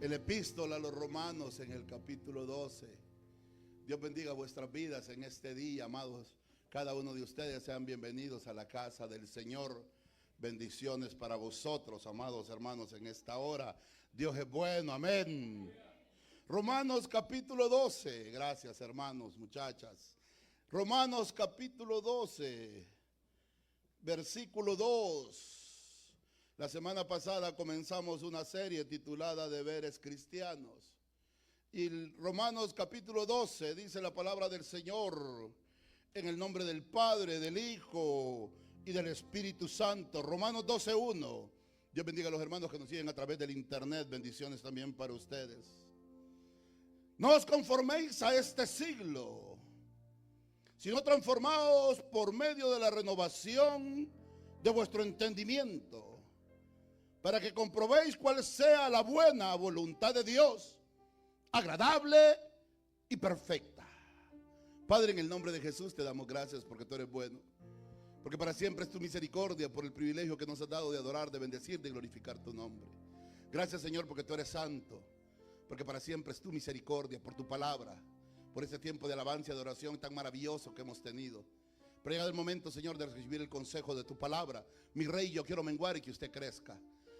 El epístola a los Romanos en el capítulo 12. Dios bendiga vuestras vidas en este día, amados. Cada uno de ustedes sean bienvenidos a la casa del Señor. Bendiciones para vosotros, amados hermanos, en esta hora. Dios es bueno, amén. Romanos capítulo 12. Gracias, hermanos, muchachas. Romanos capítulo 12, versículo 2. La semana pasada comenzamos una serie titulada Deberes Cristianos. Y Romanos capítulo 12 dice la palabra del Señor en el nombre del Padre, del Hijo y del Espíritu Santo. Romanos 12:1. Dios bendiga a los hermanos que nos siguen a través del internet. Bendiciones también para ustedes. No os conforméis a este siglo, sino transformaos por medio de la renovación de vuestro entendimiento, para que comprobéis cuál sea la buena voluntad de Dios, agradable y perfecta. Padre, en el nombre de Jesús te damos gracias porque tú eres bueno, porque para siempre es tu misericordia, por el privilegio que nos has dado de adorar, de bendecir, de glorificar tu nombre. Gracias, Señor, porque tú eres santo, porque para siempre es tu misericordia, por tu palabra, por este tiempo de alabanza y adoración tan maravilloso que hemos tenido. Pero llega el momento, Señor, de recibir el consejo de tu palabra. Mi Rey, yo quiero menguar y que usted crezca.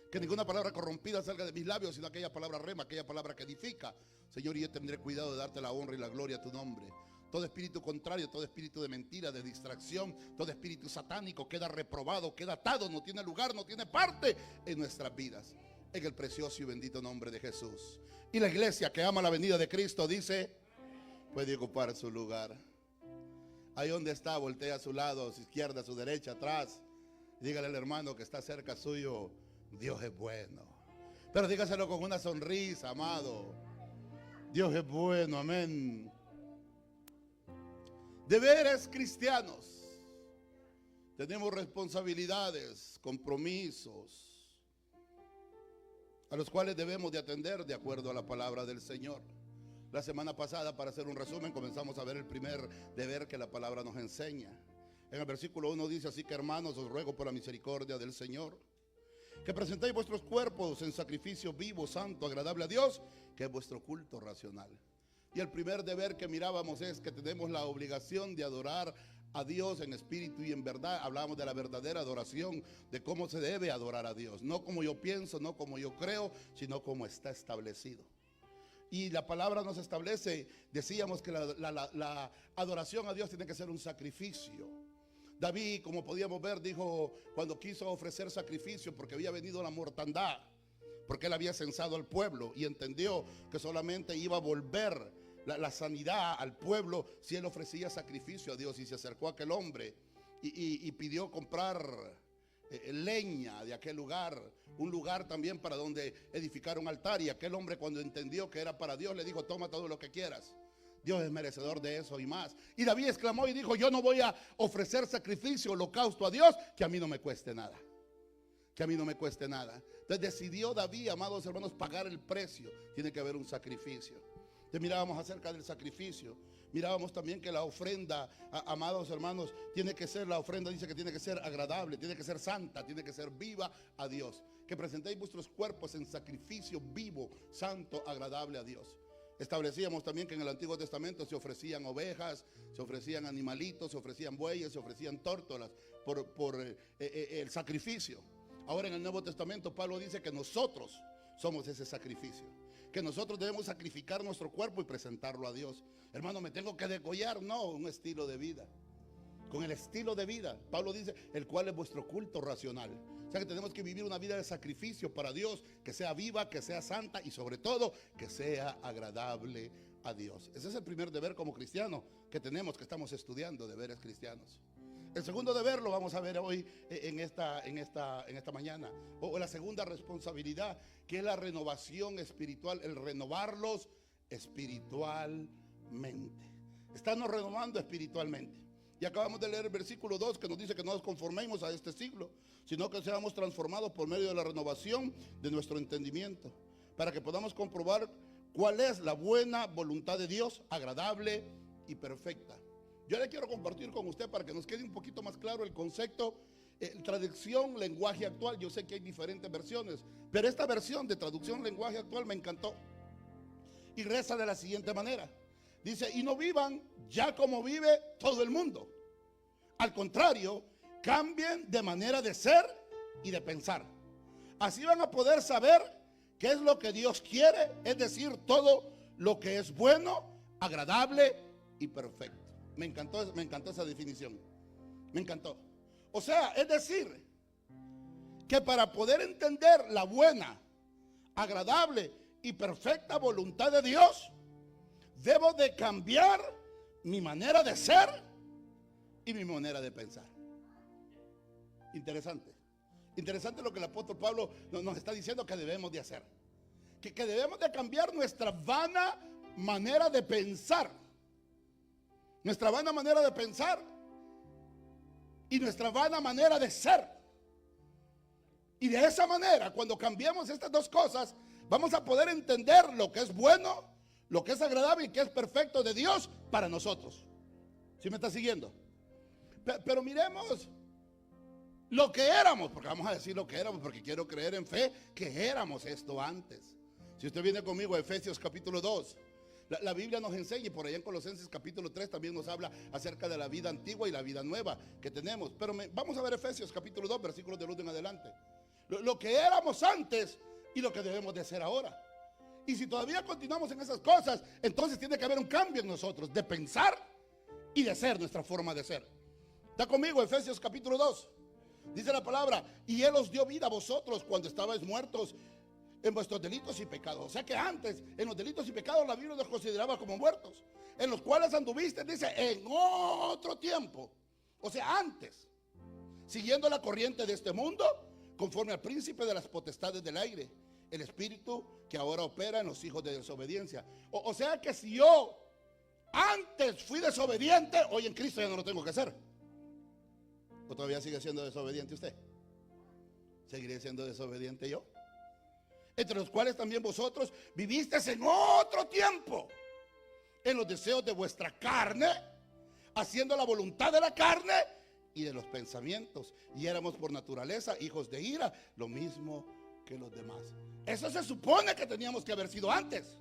Que ninguna palabra corrompida salga de mis labios, sino aquella palabra rema, aquella palabra que edifica. Señor, y yo tendré cuidado de darte la honra y la gloria a tu nombre. Todo espíritu contrario, todo espíritu de mentira, de distracción, todo espíritu satánico queda reprobado, queda atado, no tiene lugar, no tiene parte en nuestras vidas. En el precioso y bendito nombre de Jesús. Y la iglesia que ama la venida de Cristo dice, puede ocupar su lugar. Ahí donde está, voltea a su lado, a su izquierda, a su derecha, atrás. Dígale al hermano que está cerca suyo, Dios es bueno. Pero dígaselo con una sonrisa, amado. Dios es bueno, amén. Deberes cristianos. Tenemos responsabilidades, compromisos, a los cuales debemos de atender de acuerdo a la palabra del Señor. La semana pasada, para hacer un resumen, comenzamos a ver el primer deber que la palabra nos enseña. En el versículo 1 dice, así que hermanos, os ruego por la misericordia del Señor, que presentéis vuestros cuerpos en sacrificio vivo, santo, agradable a Dios, que es vuestro culto racional. Y el primer deber que mirábamos es que tenemos la obligación de adorar a Dios en espíritu y en verdad. Hablábamos de la verdadera adoración, de cómo se debe adorar a Dios. No como yo pienso, no como yo creo, sino como está establecido. Y la palabra nos establece, decíamos que la adoración a Dios tiene que ser un sacrificio. David, como podíamos ver, dijo cuando quiso ofrecer sacrificio porque había venido la mortandad, porque él había censado al pueblo y entendió que solamente iba a volver la sanidad al pueblo si él ofrecía sacrificio a Dios. Y se acercó a aquel hombre y pidió comprar leña de aquel lugar, un lugar también para donde edificar un altar. Y aquel hombre, cuando entendió que era para Dios, le dijo, toma todo lo que quieras, Dios es merecedor de eso y más. Y David exclamó y dijo, yo no voy a ofrecer sacrificio, holocausto a Dios, que a mí no me cueste nada. Que a mí no me cueste nada. Entonces decidió David, amados hermanos, pagar el precio. Tiene que haber un sacrificio. Entonces mirábamos acerca del sacrificio. Mirábamos también que la ofrenda, amados hermanos, tiene que ser, la ofrenda dice que tiene que ser agradable, tiene que ser santa, tiene que ser viva a Dios. Que presentéis vuestros cuerpos en sacrificio vivo, santo, agradable a Dios. Establecíamos también que en el Antiguo Testamento se ofrecían ovejas, se ofrecían animalitos, se ofrecían bueyes, se ofrecían tórtolas por el sacrificio. Ahora en el Nuevo Testamento Pablo dice que nosotros somos ese sacrificio, que nosotros debemos sacrificar nuestro cuerpo y presentarlo a Dios. Hermano, ¿me tengo que degollar? No, un estilo de vida. Con el estilo de vida, Pablo dice, el cual es vuestro culto racional. O sea que tenemos que vivir una vida de sacrificio para Dios, que sea viva, que sea santa y sobre todo que sea agradable a Dios. Ese es el primer deber como cristiano que tenemos, que estamos estudiando, deberes cristianos. El segundo deber lo vamos a ver hoy en esta mañana, o la segunda responsabilidad, que es la renovación espiritual, el renovarlos espiritualmente. Estamos renovando espiritualmente. Y acabamos de leer el versículo 2 que nos dice que no nos conformemos a este siglo, sino que seamos transformados por medio de la renovación de nuestro entendimiento, para que podamos comprobar cuál es la buena voluntad de Dios, agradable y perfecta. Yo le quiero compartir con usted para que nos quede un poquito más claro el concepto Traducción lenguaje actual, yo sé que hay diferentes versiones, pero esta versión de traducción lenguaje actual me encantó. Y reza de la siguiente manera. Dice, y no vivan ya como vive todo el mundo. Al contrario, cambien de manera de ser y de pensar. Así van a poder saber qué es lo que Dios quiere, es decir, todo lo que es bueno, agradable y perfecto. Me encantó esa definición. Me encantó. O sea, es decir, que para poder entender la buena, agradable y perfecta voluntad de Dios, debo de cambiar mi manera de ser y mi manera de pensar. Interesante. Interesante lo que el apóstol Pablo nos está diciendo que debemos de hacer. Que debemos de cambiar nuestra vana manera de pensar. Nuestra vana manera de pensar y nuestra vana manera de ser. Y de esa manera, cuando cambiemos estas dos cosas, vamos a poder entender lo que es bueno, lo que es agradable y que es perfecto de Dios para nosotros. ¿Sí me está siguiendo? Pero miremos lo que éramos, porque vamos a decir lo que éramos, porque quiero creer en fe que éramos esto antes. Si usted viene conmigo a Efesios capítulo 2, la Biblia nos enseña, y por allá en Colosenses capítulo 3 también nos habla acerca de la vida antigua y la vida nueva que tenemos. Pero vamos a ver Efesios capítulo 2, versículos del 1 en adelante. Lo que éramos antes y lo que debemos de hacer ahora. Y si todavía continuamos en esas cosas, entonces tiene que haber un cambio en nosotros de pensar y de ser, nuestra forma de ser. ¿Está conmigo? Efesios capítulo 2. Dice la palabra, y Él os dio vida a vosotros cuando estabais muertos en vuestros delitos y pecados. O sea que antes, en los delitos y pecados, la Biblia nos consideraba como muertos, en los cuales anduviste, dice, en otro tiempo. O sea, antes, siguiendo la corriente de este mundo, conforme al príncipe de las potestades del aire, el espíritu que ahora opera en los hijos de desobediencia. O sea que si yo antes fui desobediente, hoy en Cristo ya no lo tengo que hacer. ¿O todavía sigue siendo desobediente usted? ¿Seguiré siendo desobediente yo? Entre los cuales también vosotros vivisteis en otro tiempo, en los deseos de vuestra carne, haciendo la voluntad de la carne y de los pensamientos, y éramos por naturaleza hijos de ira, lo mismo que los demás. Eso se supone que teníamos que haber sido antes.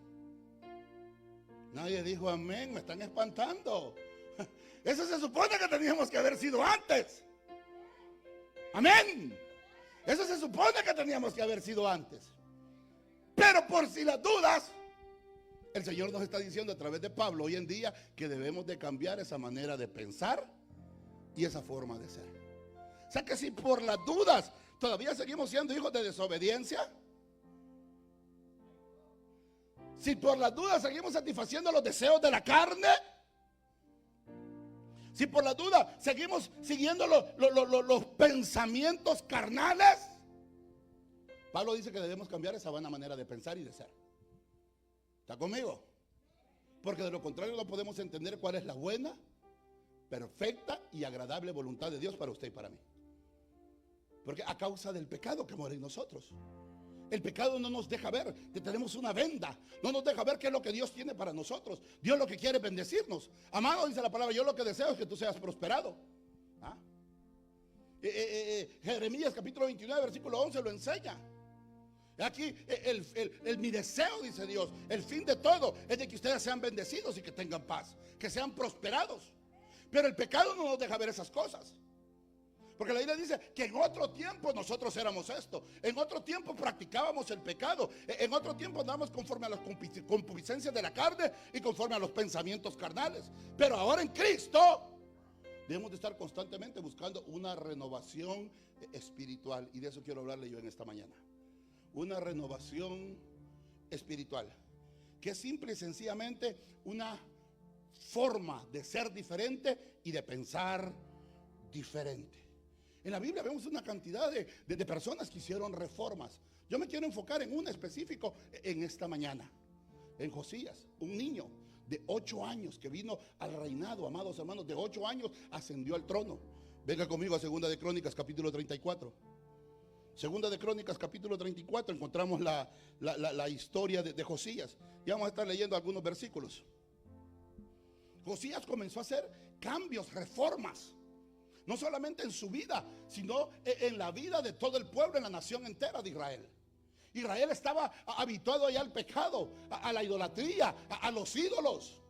Nadie dijo amén, me están espantando. Eso se supone que teníamos que haber sido antes. Amén. Eso se supone que teníamos que haber sido antes. Pero por si las dudas, el Señor nos está diciendo a través de Pablo hoy en día que debemos de cambiar esa manera de pensar y esa forma de ser. O sea que si por las dudas todavía seguimos siendo hijos de desobediencia, si por las dudas seguimos satisfaciendo los deseos de la carne, si por las dudas seguimos siguiendo los pensamientos carnales, Pablo dice que debemos cambiar esa vana manera de pensar y de ser. ¿Está conmigo? Porque de lo contrario no podemos entender cuál es la buena, perfecta y agradable voluntad de Dios para usted y para mí. Porque a causa del pecado que mora en nosotros, el pecado no nos deja ver, tenemos una venda, no nos deja ver qué es lo que Dios tiene para nosotros. Dios lo que quiere es bendecirnos. Amado, dice la palabra, yo lo que deseo es que tú seas prosperado. ¿Ah? Jeremías capítulo 29 versículo 11 lo enseña. Aquí mi deseo, dice Dios, el fin de todo es de que ustedes sean bendecidos y que tengan paz, que sean prosperados. Pero el pecado no nos deja ver esas cosas. Porque la Biblia dice que en otro tiempo nosotros éramos esto. En otro tiempo practicábamos el pecado. En otro tiempo andábamos conforme a las concupiscencias de la carne y conforme a los pensamientos carnales. Pero ahora en Cristo debemos de estar constantemente buscando una renovación espiritual. Y de eso quiero hablarle yo en esta mañana. Una renovación espiritual, que es simple y sencillamente una forma de ser diferente y de pensar diferente. En la Biblia vemos una cantidad de personas que hicieron reformas. Yo me quiero enfocar en un específico en esta mañana. En Josías, un niño de 8 años que vino al reinado, amados hermanos, de 8 años ascendió al trono. Venga conmigo a Segunda de Crónicas capítulo 34. Segunda de Crónicas capítulo 34 encontramos la historia de Josías. Y vamos a estar leyendo algunos versículos. Josías comenzó a hacer cambios, reformas. no solamente en su vida, sino en la vida de todo el pueblo, en la nación entera de Israel. Israel estaba habituado ya al pecado, a la idolatría, a los ídolos.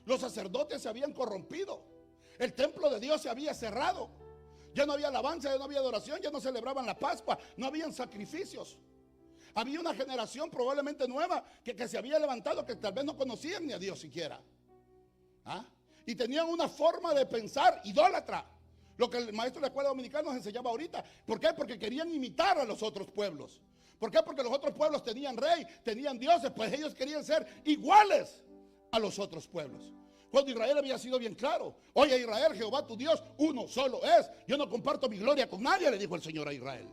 Los sacerdotes se habían corrompido. El templo de Dios se había cerrado. Ya no había alabanza, ya no había adoración, ya no celebraban la Pascua, no habían sacrificios. Había una generación probablemente nueva que se había levantado, que tal vez no conocían ni a Dios siquiera. ¿Ah? Y tenían una forma de pensar idólatra. Lo que el maestro de la escuela dominical nos enseñaba ahorita. ¿Por qué? Porque querían imitar a los otros pueblos. ¿Por qué? Porque los otros pueblos tenían rey, tenían dioses, pues ellos querían ser iguales a los otros pueblos. Cuando Israel había sido bien claro: oye Israel, Jehová tu Dios, uno solo es. Yo no comparto mi gloria con nadie, le dijo el Señor a Israel.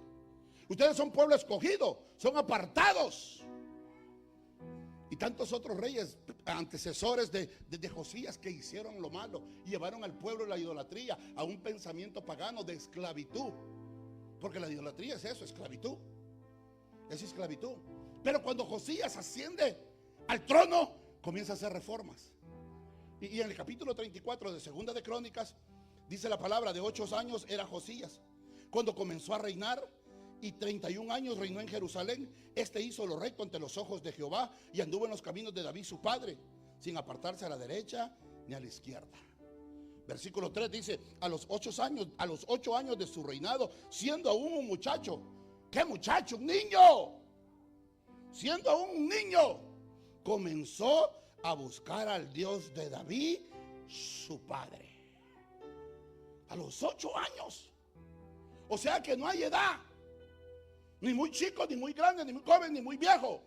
Ustedes son pueblo escogido, son apartados. Y tantos otros reyes antecesores de Josías que hicieron lo malo y llevaron al pueblo a la idolatría, a un pensamiento pagano de esclavitud. Porque la idolatría es eso, esclavitud. Es esclavitud. Pero cuando Josías asciende al trono, comienza a hacer reformas. Y en el capítulo 34 de Segunda de Crónicas dice la palabra: de 8 años era Josías cuando comenzó a reinar, y 31 años reinó en Jerusalén. Este hizo lo recto ante los ojos de Jehová y anduvo en los caminos de David su padre, sin apartarse a la derecha ni a la izquierda. Versículo 3 dice: a los 8 años de su reinado, siendo aún un muchacho. ¿Qué muchacho? Un niño. Siendo aún un niño, comenzó a buscar al Dios de David su padre. A los 8 años. O sea que no hay edad, ni muy chico, ni muy grande, ni muy joven, ni muy viejo,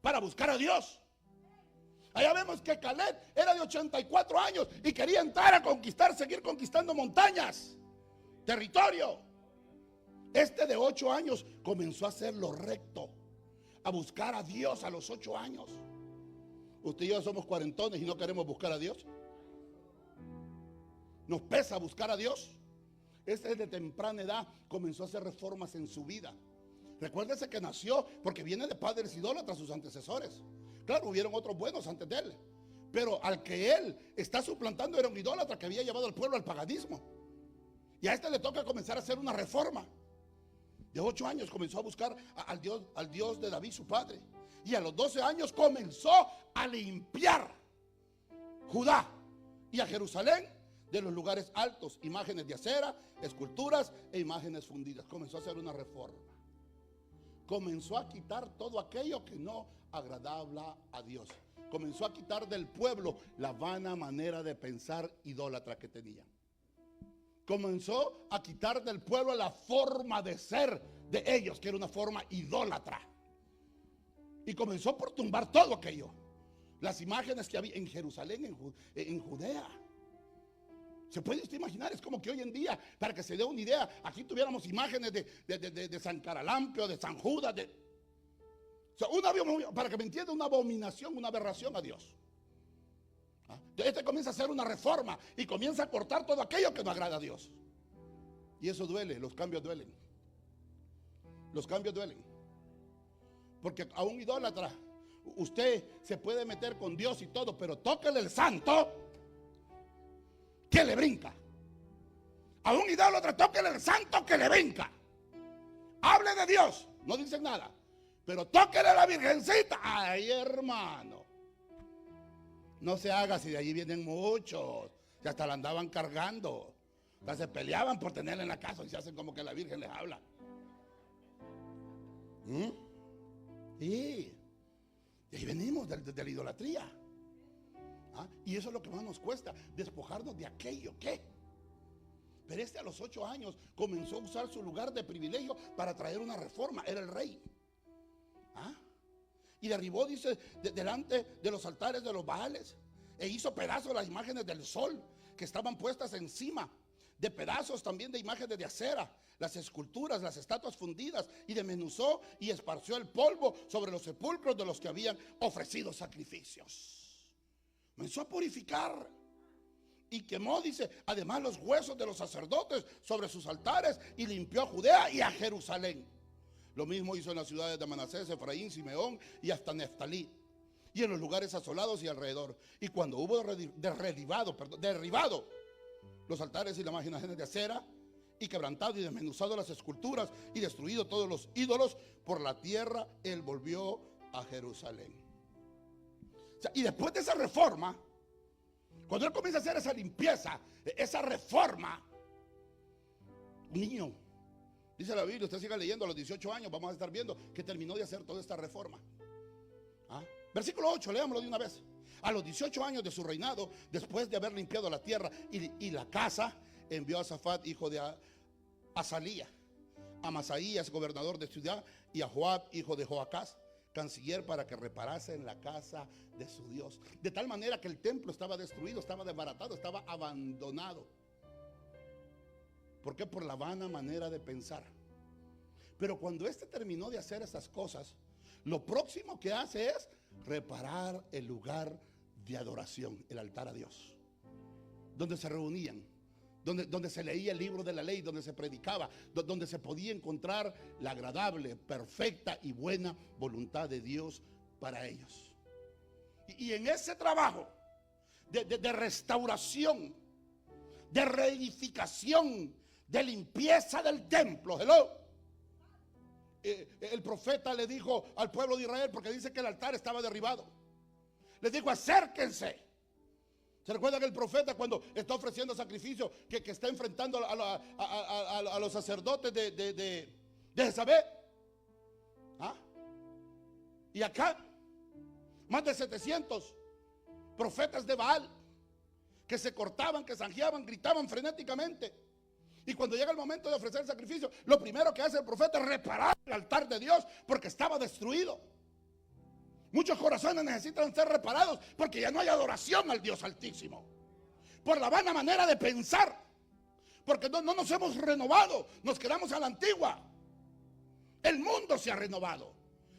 para buscar a Dios. Allá vemos que Caleb era de 84 años y quería entrar a conquistar, seguir conquistando montañas, territorio. Este de 8 años comenzó a hacer lo recto, a buscar a Dios a los 8 años. Usted y yo somos cuarentones y no queremos buscar a Dios. Nos pesa buscar a Dios. Este de temprana edad comenzó a hacer reformas en su vida. Recuérdese que nació porque viene de padres idólatras, sus antecesores. Claro, hubieron otros buenos antes de él, pero al que él está suplantando era un idólatra que había llevado al pueblo al paganismo. Y a este le toca comenzar a hacer una reforma. De 8 años comenzó a buscar al Dios de David su padre. Y a los 12 años comenzó a limpiar Judá y a Jerusalén de los lugares altos, imágenes de acera, esculturas e imágenes fundidas. Comenzó a hacer una reforma. Comenzó a quitar todo aquello que no agradaba a Dios. Comenzó a quitar del pueblo la vana manera de pensar idólatra que tenían. Comenzó a quitar del pueblo la forma de ser de ellos, que era una forma idólatra. Y comenzó por tumbar todo aquello. Las imágenes que había en Jerusalén, en Judea. ¿Se puede usted imaginar? Es como que hoy en día, para que se dé una idea, aquí tuviéramos imágenes de San Caralampio, de San Judas. O sea, para que me entienda, una abominación, una aberración a Dios. Entonces este comienza a hacer una reforma y comienza a cortar todo aquello que no agrada a Dios. Y eso duele, los cambios duelen. Los cambios duelen. Porque a un idólatra, usted se puede meter con Dios y todo, pero tóquele el santo, que le brinca. A un idólatra, tóquele el santo, que le brinca. Hable de Dios, no dicen nada, pero tóquele a la virgencita. Ay, hermano, no se haga, si de allí vienen muchos que hasta la andaban cargando, hasta se peleaban por tenerla en la casa y se hacen como que la Virgen les habla. Y ahí venimos de la idolatría. Y eso es lo que más nos cuesta, despojarnos de aquello que. Pero este a los 8 años comenzó a usar su lugar de privilegio para traer una reforma. Era el rey. Y derribó, dice, delante de los altares de los Baales, e hizo pedazos las imágenes del sol que estaban puestas encima, de pedazos también de imágenes de acera, las esculturas, las estatuas fundidas, y desmenuzó y esparció el polvo sobre los sepulcros de los que habían ofrecido sacrificios. Comenzó a purificar y quemó, dice, además los huesos de los sacerdotes sobre sus altares, y limpió a Judea y a Jerusalén. Lo mismo hizo en las ciudades de Manasés, Efraín, Simeón y hasta Neftalí, y en los lugares asolados y alrededor. Y cuando hubo derribado los altares y las imágenes de acera, y quebrantado y desmenuzado las esculturas y destruido todos los ídolos por la tierra, él volvió a Jerusalén. O sea, y después de esa reforma, cuando él comienza a hacer esa limpieza, esa reforma, un niño, dice la Biblia, usted siga leyendo, a los 18 años vamos a estar viendo que terminó de hacer toda esta reforma. ¿Ah? Versículo 8, leámoslo de una vez. A los 18 años de su reinado, después de haber limpiado la tierra y la casa, envió a Safat, hijo de Azalía, a Masaías, gobernador de ciudad, y a Joab, hijo de Joacás, canciller, para que reparasen la casa de su Dios. De tal manera que el templo estaba destruido, estaba desbaratado, estaba abandonado. ¿Por qué? Por la vana manera de pensar. Pero cuando éste terminó de hacer esas cosas, lo próximo que hace es reparar el lugar de adoración, el altar a Dios, donde se reunían, donde se leía el libro de la ley, donde se predicaba, donde se podía encontrar la agradable, perfecta y buena voluntad de Dios para ellos. Y en ese trabajo de restauración, de reedificación, de limpieza del templo, el profeta le dijo al pueblo de Israel, porque dice que el altar estaba derribado, les dijo: acérquense. ¿Se recuerda que el profeta, cuando está ofreciendo sacrificio, que está enfrentando a los sacerdotes de Jezabel? ¿Ah? Y acá más de 700 profetas de Baal que se cortaban, que zanjeaban, gritaban frenéticamente. Y cuando llega el momento de ofrecer el sacrificio, lo primero que hace el profeta es reparar el altar de Dios, porque estaba destruido. Muchos corazones necesitan ser reparados porque ya no hay adoración al Dios Altísimo, por la vana manera de pensar, porque no nos hemos renovado, nos quedamos a la antigua. El mundo se ha renovado,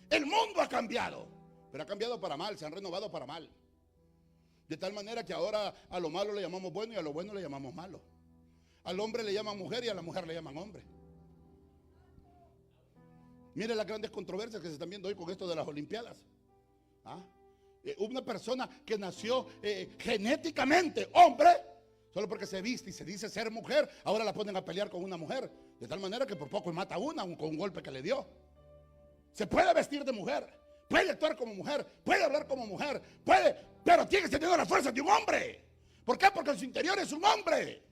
el mundo ha cambiado, pero ha cambiado para mal, se han renovado para mal. De tal manera que ahora a lo malo le llamamos bueno y a lo bueno le llamamos malo. Al hombre le llaman mujer y a la mujer le llaman hombre. Mire las grandes controversias que se están viendo hoy con esto de las Olimpiadas. ¿Ah? Una persona que nació genéticamente hombre, solo porque se viste y se dice ser mujer, ahora la ponen a pelear con una mujer, de tal manera que por poco mata a una con un golpe que le dio. Se puede vestir de mujer, puede actuar como mujer, puede hablar como mujer, puede, pero tiene que tener la fuerza de un hombre. ¿Por qué? Porque en su interior es un hombre.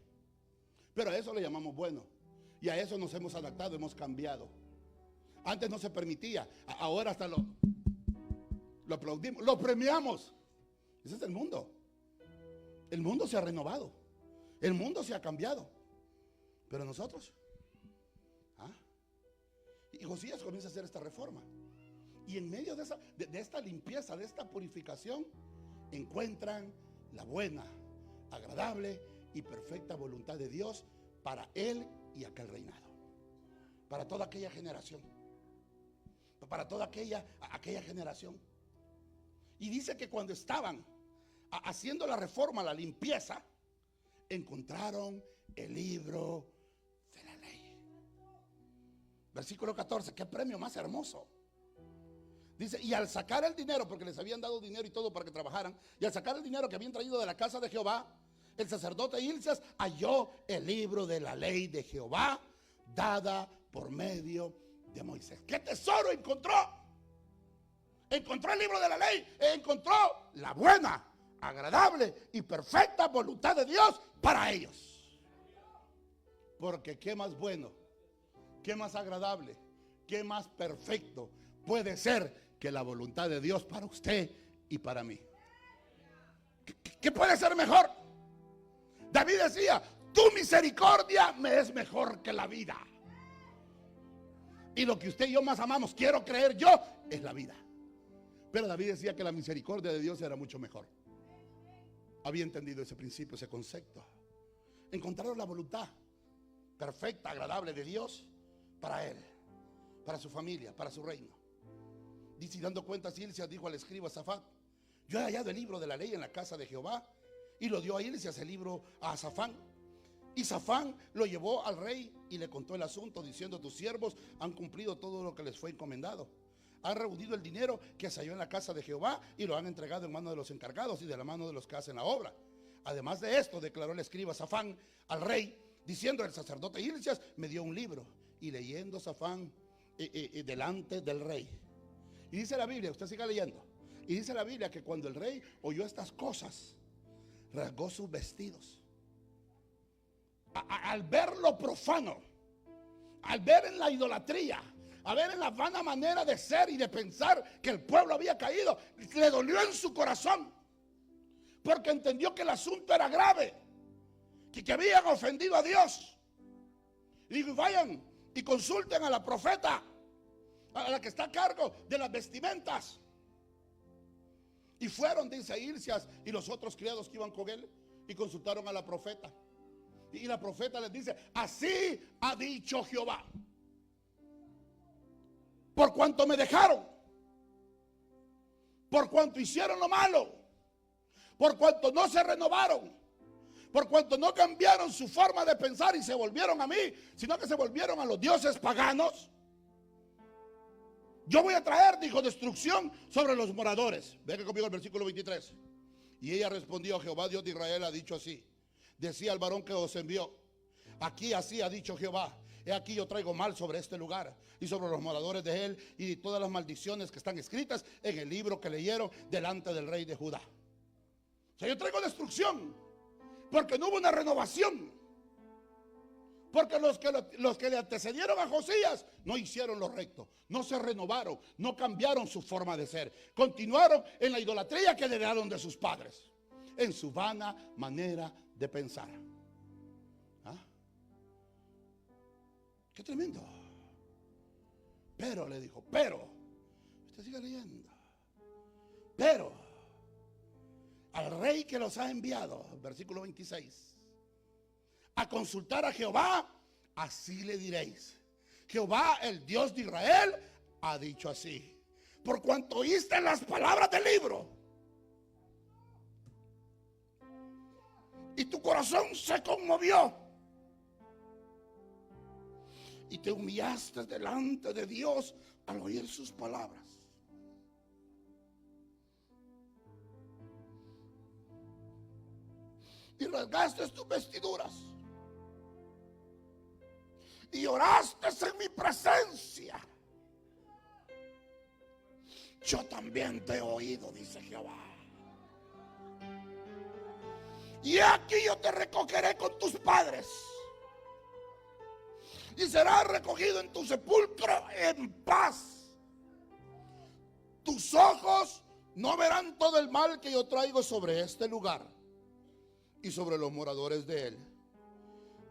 Pero a eso le llamamos bueno, y a eso nos hemos adaptado, hemos cambiado. Antes no se permitía, ahora hasta lo aplaudimos, lo premiamos. Ese es el mundo. El mundo se ha renovado, el mundo se ha cambiado, pero nosotros, y Josías comienza a hacer esta reforma, y en medio de esta limpieza, de esta purificación, encuentran la buena, agradable y perfecta voluntad de Dios para él y aquel reinado, para toda aquella generación, para toda aquella generación. Y dice que cuando estaban haciendo la reforma, la limpieza, encontraron el libro de la ley. Versículo 14, qué premio más hermoso. Dice: y al sacar el dinero, porque les habían dado dinero y todo para que trabajaran, y al sacar el dinero que habían traído de la casa de Jehová, el sacerdote Hilcías halló el libro de la ley de Jehová, dada por medio de Moisés. ¿Qué tesoro encontró? Encontró el libro de la ley, encontró la buena, agradable y perfecta voluntad de Dios para ellos. Porque qué más bueno, qué más agradable, qué más perfecto puede ser que la voluntad de Dios para usted y para mí. ¿Qué puede ser mejor? David decía: tu misericordia me es mejor que la vida. Y lo que usted y yo más amamos, quiero creer yo, es la vida. Pero David decía que la misericordia de Dios era mucho mejor. Había entendido ese principio, ese concepto. Encontraron la voluntad perfecta, agradable de Dios para él, para su familia, para su reino. Dice: y dando cuenta, Hilcías dijo al escriba Safat: yo he hallado el libro de la ley en la casa de Jehová. Y lo dio a Hilcías el libro a Safán. Y Safán lo llevó al rey y le contó el asunto, diciendo: tus siervos han cumplido todo lo que les fue encomendado. Han reunido el dinero que se halló en la casa de Jehová y lo han entregado en manos de los encargados y de la mano de los que hacen la obra. Además de esto, declaró el escriba Safán al rey, diciendo: el sacerdote Hilcías me dio un libro. Y leyendo Safán delante del rey. Y dice la Biblia, usted siga leyendo, y dice la Biblia que cuando el rey oyó estas cosas, rasgó sus vestidos. Al ver lo profano, al ver en la idolatría, a ver en la vana manera de ser y de pensar que el pueblo había caído, le dolió en su corazón, porque entendió que el asunto era grave, que habían ofendido a Dios. Y dijo: vayan y consulten a la profeta, a la que está a cargo de las vestimentas. Y fueron, dice Hilcías y los otros criados que iban con él, y consultaron a la profeta. Y la profeta les dice: así ha dicho Jehová, por cuanto me dejaron, por cuanto hicieron lo malo, por cuanto no se renovaron, por cuanto no cambiaron su forma de pensar y se volvieron a mí, sino que se volvieron a los dioses paganos, yo voy a traer, dijo, destrucción sobre los moradores. Venga conmigo al versículo 23. Y ella respondió: Jehová Dios de Israel ha dicho así: decía al varón que os envió, aquí así ha dicho Jehová, he aquí yo traigo mal sobre este lugar y sobre los moradores de él, y todas las maldiciones que están escritas en el libro que leyeron delante del rey de Judá. O sea, yo traigo destrucción porque no hubo una renovación, porque los que le antecedieron a Josías no hicieron lo recto, no se renovaron, no cambiaron su forma de ser, continuaron en la idolatría que heredaron de sus padres, en su vana manera de pensar. ¿Ah? Qué tremendo. Pero le dijo, pero, usted sigue leyendo, pero al rey que los ha enviado, versículo 26, a consultar a Jehová, así le diréis: Jehová, el Dios de Israel, ha dicho así: por cuanto oíste las palabras del libro y tu corazón se conmovió y te humillaste delante de Dios al oír sus palabras, y rasgaste tus vestiduras y oraste en mi presencia, yo también te he oído, dice Jehová. Y aquí yo te recogeré con tus padres, y serás recogido en tu sepulcro en paz. Tus ojos no verán todo el mal que yo traigo sobre este lugar y sobre los moradores de él.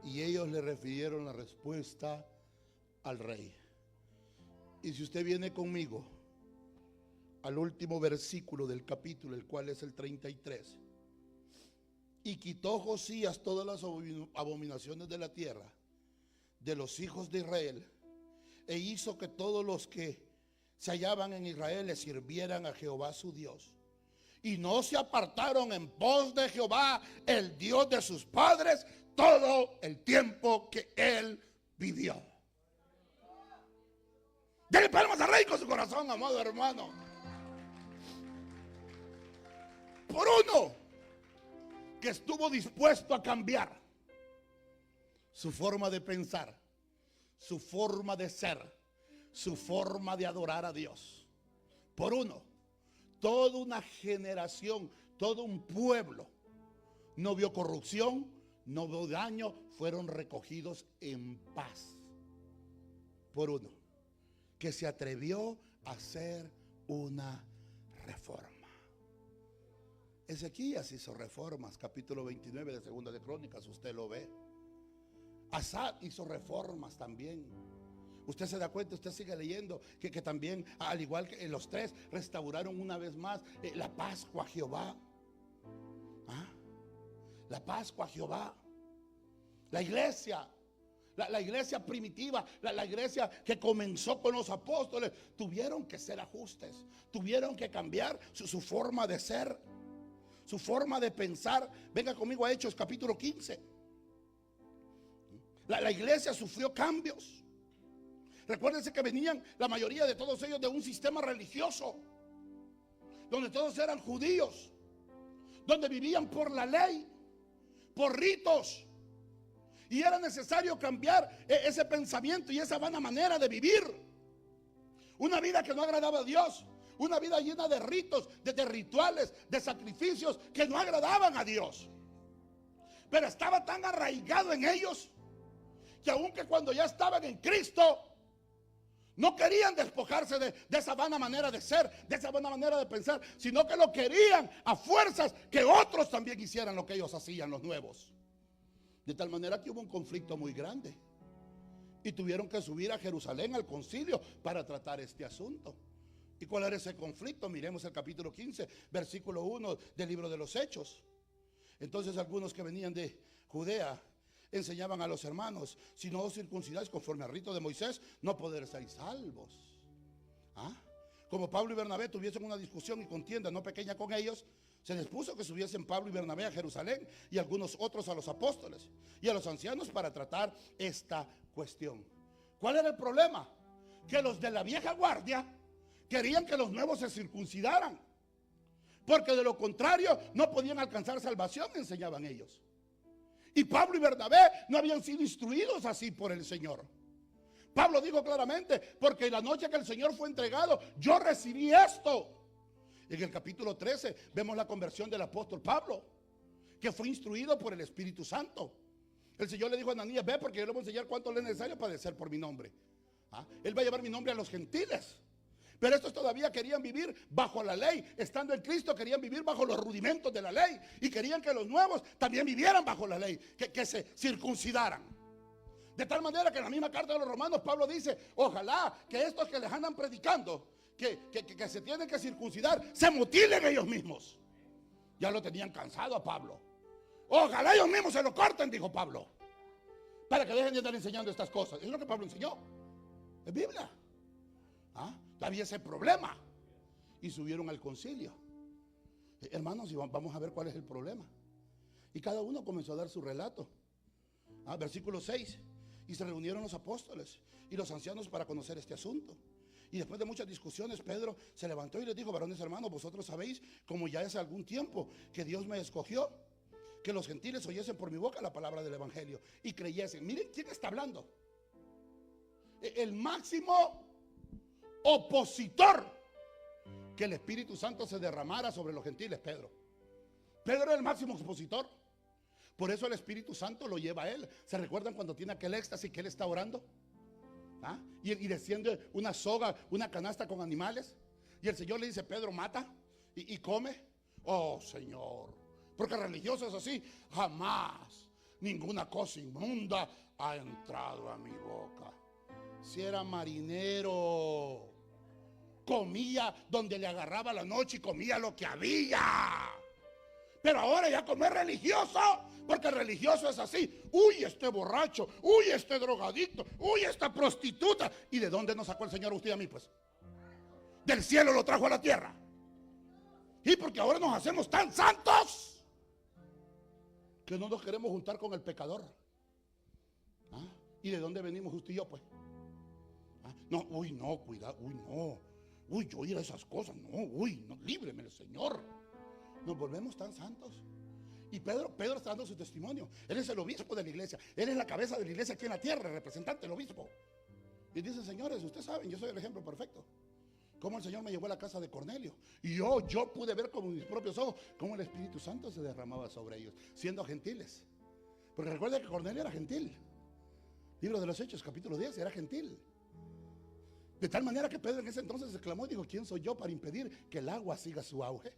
Y ellos le refirieron la respuesta al rey. Y si usted viene conmigo al último versículo del capítulo, el cual es el 33. Y quitó Josías todas las abominaciones de la tierra de los hijos de Israel, e hizo que todos los que se hallaban en Israel le sirvieran a Jehová su Dios, y no se apartaron en pos de Jehová, el Dios de sus padres, todo el tiempo que él vivió. Dele palmas al rey con su corazón, amado hermano. Por uno que estuvo dispuesto a cambiar su forma de pensar, su forma de ser, su forma de adorar a Dios. Por uno, toda una generación, todo un pueblo no vio corrupción, no vio daño, fueron recogidos en paz. Por uno que se atrevió a hacer una reforma. Ezequías hizo reformas, capítulo 29 de Segunda de Crónicas, usted lo ve. Asad hizo reformas también. Usted se da cuenta, usted sigue leyendo que también, al igual que los tres, restauraron una vez más la Pascua a Jehová. ¿Ah? La Pascua a Jehová. La iglesia, la iglesia primitiva, la iglesia que comenzó con los apóstoles, tuvieron que hacer ajustes, tuvieron que cambiar su forma de ser, su forma de pensar. Venga conmigo a Hechos capítulo 15. La iglesia sufrió cambios. Recuérdense que venían la mayoría de todos ellos de un sistema religioso, donde todos eran judíos, donde vivían por la ley, por ritos. Y era necesario cambiar ese pensamiento y esa vana manera de vivir. Una vida que no agradaba a Dios. Una vida llena de ritos, de rituales, de sacrificios que no agradaban a Dios. Pero estaba tan arraigado en ellos que aunque cuando ya estaban en Cristo, no querían despojarse de esa vana manera de ser, de esa vana manera de pensar, sino que lo querían a fuerzas que otros también hicieran lo que ellos hacían, los nuevos. De tal manera que hubo un conflicto muy grande y tuvieron que subir a Jerusalén al concilio para tratar este asunto. ¿Y cuál era ese conflicto? Miremos el capítulo 15, versículo 1 del libro de los Hechos. Entonces algunos que venían de Judea enseñaban a los hermanos: si no os circuncidáis conforme al rito de Moisés, no podréis ser salvos. Como Pablo y Bernabé tuviesen una discusión y contienda no pequeña con ellos, se les puso que subiesen Pablo y Bernabé a Jerusalén y algunos otros a los apóstoles y a los ancianos para tratar esta cuestión. ¿Cuál era el problema? Que los de la vieja guardia querían que los nuevos se circuncidaran, porque de lo contrario no podían alcanzar salvación, enseñaban ellos. Y Pablo y Bernabé no habían sido instruidos así por el Señor. Pablo dijo claramente: porque la noche que el Señor fue entregado, yo recibí esto. En el capítulo 13 vemos la conversión del apóstol Pablo, que fue instruido por el Espíritu Santo. El Señor le dijo a Ananías: ve, porque yo le voy a enseñar cuánto le es necesario padecer por mi nombre. Él va a llevar mi nombre a los gentiles. Pero estos todavía querían vivir bajo la ley. Estando en Cristo querían vivir bajo los rudimentos de la ley. Y querían que los nuevos también vivieran bajo la ley, que se circuncidaran. De tal manera que en la misma carta de los Romanos Pablo dice: ojalá que estos que les andan predicando que se tienen que circuncidar, se mutilen ellos mismos. Ya lo tenían cansado a Pablo. Ojalá ellos mismos se lo corten, dijo Pablo, para que dejen de estar enseñando estas cosas. Es lo que Pablo enseñó. Es Biblia. Había ese problema y subieron al concilio. Hermanos, y vamos a ver cuál es el problema. Y cada uno comenzó a dar su relato. Versículo 6: y se reunieron los apóstoles y los ancianos para conocer este asunto. Y después de muchas discusiones, Pedro se levantó y les dijo: varones hermanos, vosotros sabéis, como ya hace algún tiempo, que Dios me escogió, que los gentiles oyesen por mi boca la palabra del evangelio y creyesen. Miren quién está hablando. El máximo opositor que el Espíritu Santo se derramara sobre los gentiles, Pedro. Pedro era el máximo opositor. Por eso el Espíritu Santo lo lleva a él. ¿Se recuerdan cuando tiene aquel éxtasis que él está orando? Y desciende una soga, una canasta con animales, y el Señor le dice: Pedro, mata y come. Oh Señor, porque religiosos así, jamás ninguna cosa inmunda ha entrado a mi boca. Si era marinero, comía donde le agarraba la noche y comía lo que había. Pero ahora ya comer religioso, porque religioso es así: uy, este borracho, uy, este drogadicto, uy, esta prostituta. ¿Y de dónde nos sacó el Señor a usted y a mí? Pues del cielo lo trajo a la tierra. Y porque ahora nos hacemos tan santos que no nos queremos juntar con el pecador. ¿Y de dónde venimos usted y yo, pues? No, uy, no, cuidado, uy, no, uy, yo ir a esas cosas, no, uy, no, líbreme el Señor. Nos volvemos tan santos. Y Pedro está dando su testimonio. Él es el obispo de la iglesia. Él es la cabeza de la iglesia aquí en la tierra, el representante del obispo. Y dice: señores, ustedes saben, yo soy el ejemplo perfecto. Cómo el Señor me llevó a la casa de Cornelio. Y yo pude ver con mis propios ojos cómo el Espíritu Santo se derramaba sobre ellos, siendo gentiles. Porque recuerda que Cornelio era gentil. Libro de los Hechos, capítulo 10, era gentil. De tal manera que Pedro en ese entonces exclamó y dijo: ¿quién soy yo para impedir que el agua siga su auge?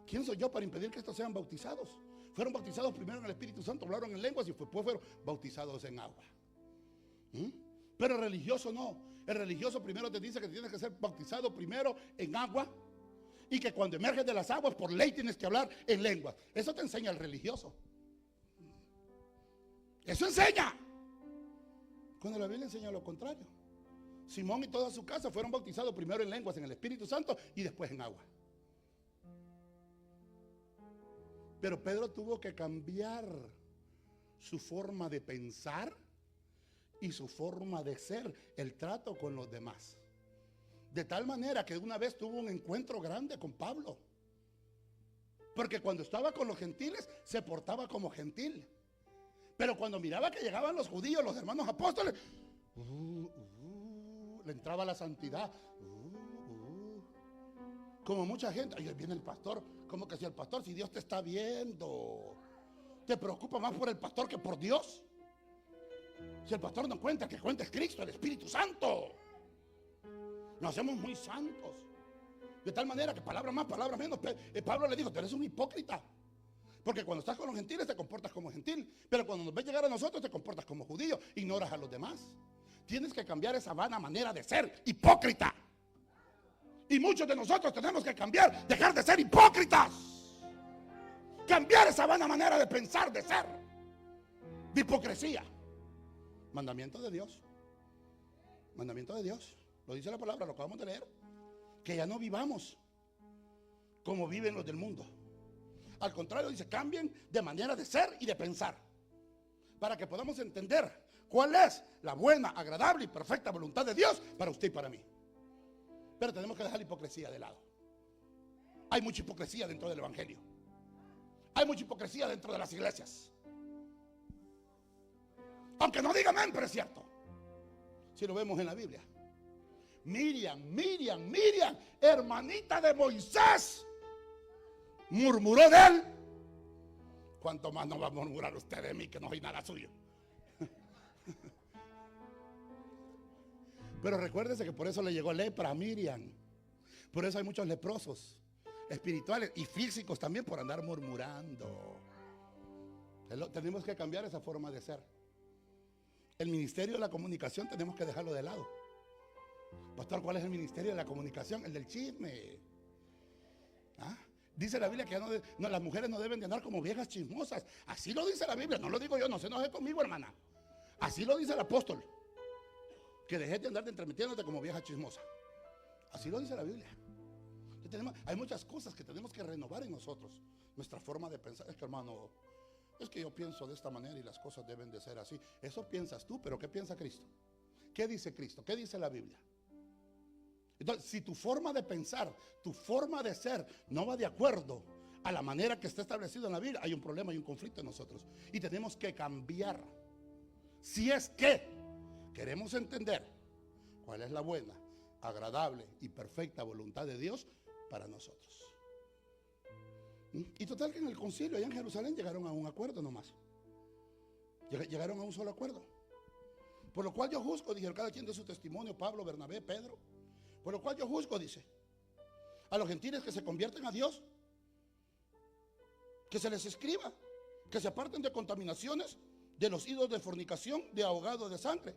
¿Quién soy yo para impedir que estos sean bautizados? Fueron bautizados primero en el Espíritu Santo, hablaron en lenguas y después fueron bautizados en agua. Pero el religioso no. El religioso primero te dice que tienes que ser bautizado primero en agua y que cuando emerges de las aguas por ley tienes que hablar en lenguas. Eso te enseña el religioso. Eso enseña. Cuando la Biblia enseña lo contrario. Simón y toda su casa fueron bautizados primero en lenguas, en el Espíritu Santo, y después en agua. Pero Pedro tuvo que cambiar su forma de pensar y su forma de ser, el trato con los demás. De tal manera que una vez tuvo un encuentro grande con Pablo. Porque cuando estaba con los gentiles se portaba como gentil. Pero cuando miraba que llegaban los judíos, los hermanos apóstoles, le entraba la santidad. Como mucha gente, ahí viene el pastor, como que si el pastor, si Dios te está viendo, te preocupa más por el pastor que por Dios. Si el pastor no cuenta, que cuenta es Cristo, el Espíritu Santo. Nos hacemos muy santos. De tal manera que palabras más, palabras menos. Pablo le dijo, tú eres un hipócrita. Porque cuando estás con los gentiles te comportas como gentil. Pero cuando nos ves llegar a nosotros te comportas como judío. Ignoras a los demás. Tienes que cambiar esa vana manera de ser hipócrita. Y muchos de nosotros tenemos que cambiar, dejar de ser hipócritas. Cambiar esa vana manera de pensar, de ser. De hipocresía. Mandamiento de Dios. Mandamiento de Dios. Lo dice la palabra, lo acabamos de leer. Que ya no vivamos como viven los del mundo. Al contrario, dice, cambien de manera de ser y de pensar. Para que podamos entender cuál es la buena, agradable y perfecta voluntad de Dios para usted y para mí. Pero tenemos que dejar la hipocresía de lado. Hay mucha hipocresía dentro del evangelio. Hay mucha hipocresía dentro de las iglesias. Aunque no digan amén, pero es cierto. Si lo vemos en la Biblia. Miriam, hermanita de Moisés, murmuró de él. ¿Cuánto más no va a murmurar usted de mí, que no soy nada suyo? Pero recuérdese que por eso le llegó lepra a Miriam. Por eso hay muchos leprosos espirituales y físicos también, por andar murmurando. Tenemos que cambiar esa forma de ser. El ministerio de la comunicación tenemos que dejarlo de lado. Pastor, ¿cuál es el ministerio de la comunicación? El del chisme. ¿Ah? Dice la Biblia que ya las mujeres no deben de andar como viejas chismosas. Así lo dice la Biblia, no lo digo yo, no se enoje conmigo, hermana. Así lo dice el apóstol. Que dejes de andar entremetiéndote como vieja chismosa. Así lo dice la Biblia. Hay muchas cosas que tenemos que renovar en nosotros. Nuestra forma de pensar. Es que, hermano, es que yo pienso de esta manera y las cosas deben de ser así. Eso piensas tú, pero ¿qué piensa Cristo? ¿Qué dice Cristo? ¿Qué dice la Biblia? Entonces, si tu forma de pensar, tu forma de ser no va de acuerdo a la manera que está establecido en la Biblia, hay un problema, hay un conflicto en nosotros. Y tenemos que cambiar. Si es que queremos entender cuál es la buena, agradable y perfecta voluntad de Dios para nosotros. Y total que en el concilio allá en Jerusalén llegaron a un acuerdo nomás. Llegaron a un solo acuerdo. Por lo cual yo juzgo, dijeron cada quien de su testimonio, Pablo, Bernabé, Pedro. Por lo cual yo juzgo, dice, a los gentiles que se convierten a Dios, que se les escriba, que se aparten de contaminaciones, de los ídolos de fornicación, de ahogado de sangre.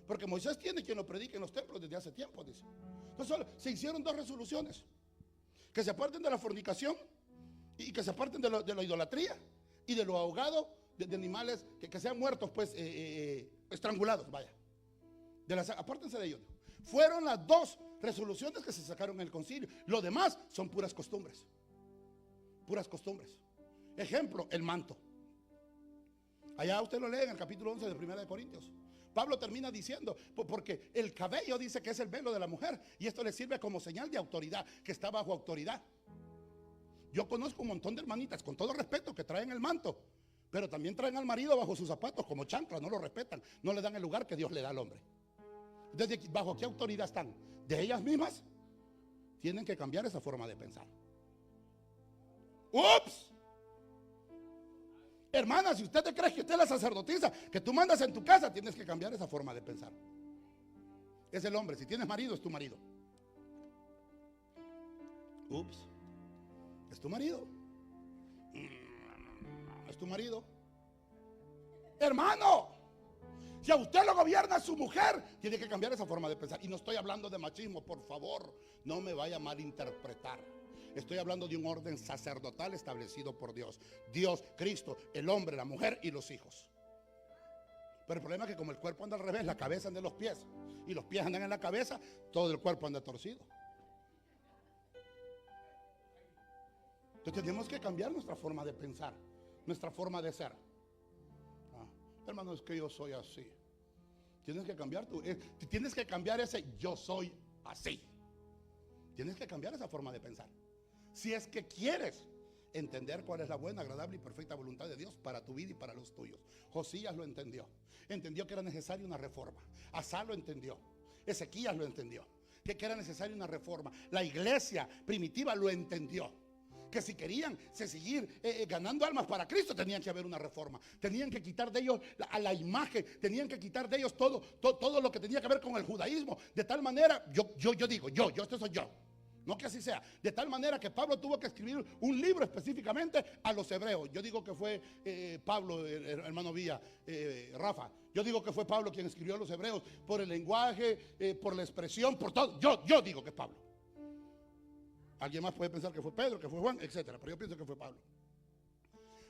Porque Moisés tiene quien lo predique en los templos desde hace tiempo, dice. Entonces se hicieron dos resoluciones. Que se aparten de la fornicación y que se aparten de la idolatría y de lo ahogado de animales que sean muertos, pues estrangulados, vaya. Apártense de ellos. Fueron las dos resoluciones que se sacaron en el concilio. Lo demás son puras costumbres. Puras costumbres. Ejemplo, el manto. Allá usted lo lee en el capítulo 11 de 1 de Corintios. Pablo termina diciendo, porque el cabello dice que es el velo de la mujer, y esto le sirve como señal de autoridad, que está bajo autoridad. Yo conozco un montón de hermanitas, con todo respeto, que traen el manto, pero también traen al marido bajo sus zapatos como chancla, no lo respetan, no le dan el lugar que Dios le da al hombre. Entonces, ¿bajo qué autoridad están? De ellas mismas. Tienen que cambiar esa forma de pensar. ¡Ups! Hermana, si usted te cree que usted es la sacerdotisa, que tú mandas en tu casa, tienes que cambiar esa forma de pensar. Es el hombre, si tienes marido, es tu marido. Ups. Es tu marido. Es tu marido. Hermano, si a usted lo gobierna su mujer, tiene que cambiar esa forma de pensar. Y no estoy hablando de machismo, por favor, no me vaya a malinterpretar. Estoy hablando de un orden sacerdotal establecido por Dios. Dios, Cristo, el hombre, la mujer y los hijos. Pero el problema es que como el cuerpo anda al revés, la cabeza anda en los pies y los pies andan en la cabeza, todo el cuerpo anda torcido. Entonces tenemos que cambiar nuestra forma de pensar, nuestra forma de ser. Hermano, es que yo soy así. Tienes que cambiar tienes que cambiar ese yo soy así. Tienes que cambiar esa forma de pensar. Si es que quieres Entender cuál es la buena, agradable y perfecta voluntad de Dios para tu vida y para los tuyos. Josías lo entendió. Entendió que era necesaria una reforma. Asá lo entendió. Ezequías lo entendió. Que era necesaria una reforma. La iglesia primitiva lo entendió. Que si querían seguir ganando almas para Cristo, tenían que haber una reforma. Tenían que quitar de ellos la imagen. Tenían que quitar de ellos todo lo que tenía que ver con el judaísmo. De tal manera, este soy yo. No que así sea. De tal manera que Pablo tuvo que escribir un libro específicamente a los hebreos. Yo digo que fue Pablo, hermano Villa, Rafa. Yo digo que fue Pablo quien escribió a los hebreos por el lenguaje, por la expresión, por todo. Yo digo que es Pablo. Alguien más puede pensar que fue Pedro, que fue Juan, etcétera, pero yo pienso que fue Pablo.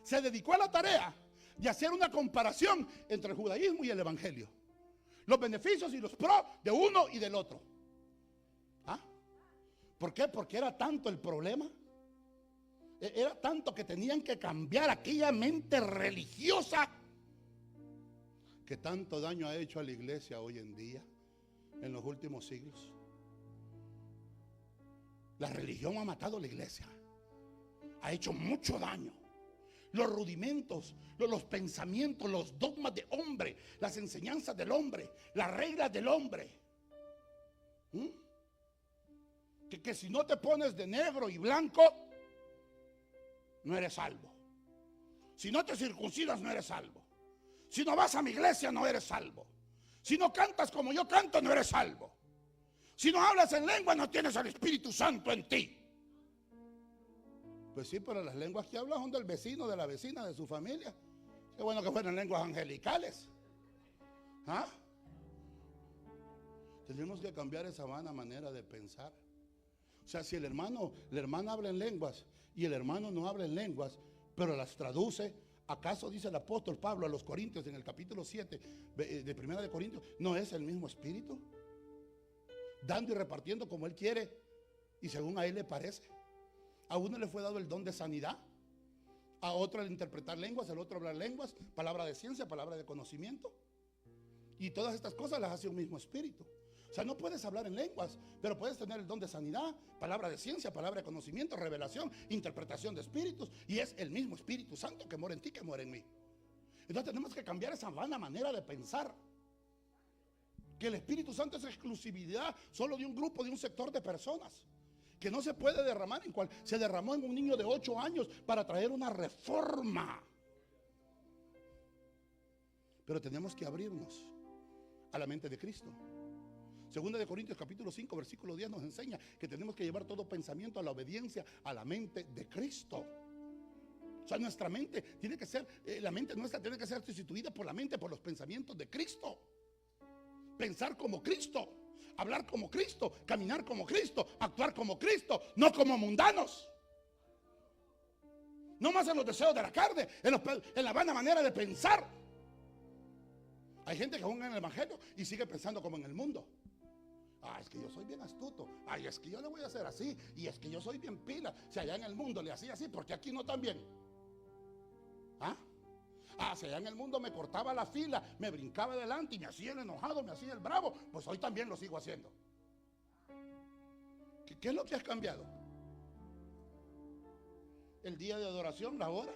Se dedicó a la tarea de hacer una comparación entre el judaísmo y el evangelio. Los beneficios y los pros de uno y del otro. ¿Ah? ¿Por qué? Porque era tanto el problema. Era tanto que tenían que cambiar aquella mente religiosa que tanto daño ha hecho a la iglesia hoy en día, en los últimos siglos. La religión ha matado a la iglesia. Ha hecho mucho daño. Los rudimentos, los pensamientos, los dogmas de hombre, las enseñanzas del hombre, las reglas del hombre. Que si no te pones de negro y blanco, no eres salvo. Si no te circuncidas, no eres salvo. Si no vas a mi iglesia, no eres salvo. Si no cantas como yo canto, no eres salvo. Si no hablas en lengua, no tienes al Espíritu Santo en ti. Pues sí, pero las lenguas que hablas son del vecino, de la vecina, de su familia. Qué bueno que fueran lenguas angelicales. ¿Ah? Tenemos que cambiar esa vana manera de pensar. O sea, si la hermana habla en lenguas y el hermano no habla en lenguas, pero las traduce, ¿acaso dice el apóstol Pablo a los Corintios en el capítulo 7 de Primera de Corintios, no es el mismo espíritu? Dando y repartiendo como él quiere y según a él le parece. A uno le fue dado el don de sanidad, a otro el interpretar lenguas, al otro hablar lenguas, palabra de ciencia, palabra de conocimiento. Y todas estas cosas las hace un mismo espíritu. O sea, no puedes hablar en lenguas, pero puedes tener el don de sanidad, palabra de ciencia, palabra de conocimiento, revelación, interpretación de espíritus. Y es el mismo Espíritu Santo que mora en ti, que mora en mí. Entonces tenemos que cambiar esa vana manera de pensar. Que el Espíritu Santo es exclusividad solo de un grupo, de un sector de personas. Que no se puede derramar en cual se derramó en un niño de 8 años para traer una reforma. Pero tenemos que abrirnos a la mente de Cristo. Segunda de Corintios capítulo 5 versículo 10 nos enseña que tenemos que llevar todo pensamiento a la obediencia a la mente de Cristo. O sea, nuestra mente tiene que ser, la mente nuestra tiene que ser sustituida por la mente, por los pensamientos de Cristo. Pensar como Cristo, hablar como Cristo, caminar como Cristo, actuar como Cristo, no como mundanos. No más en los deseos de la carne, en la vana manera de pensar. Hay gente que aún en el evangelio y sigue pensando como en el mundo. Es que yo soy bien astuto. Es que yo le voy a hacer así. Y es que yo soy bien pila. Si allá en el mundo le hacía así, porque aquí no también. Si allá en el mundo me cortaba la fila, me brincaba delante y me hacía el enojado, me hacía el bravo, pues hoy también lo sigo haciendo. ¿Qué es lo que has cambiado? El día de adoración, la hora.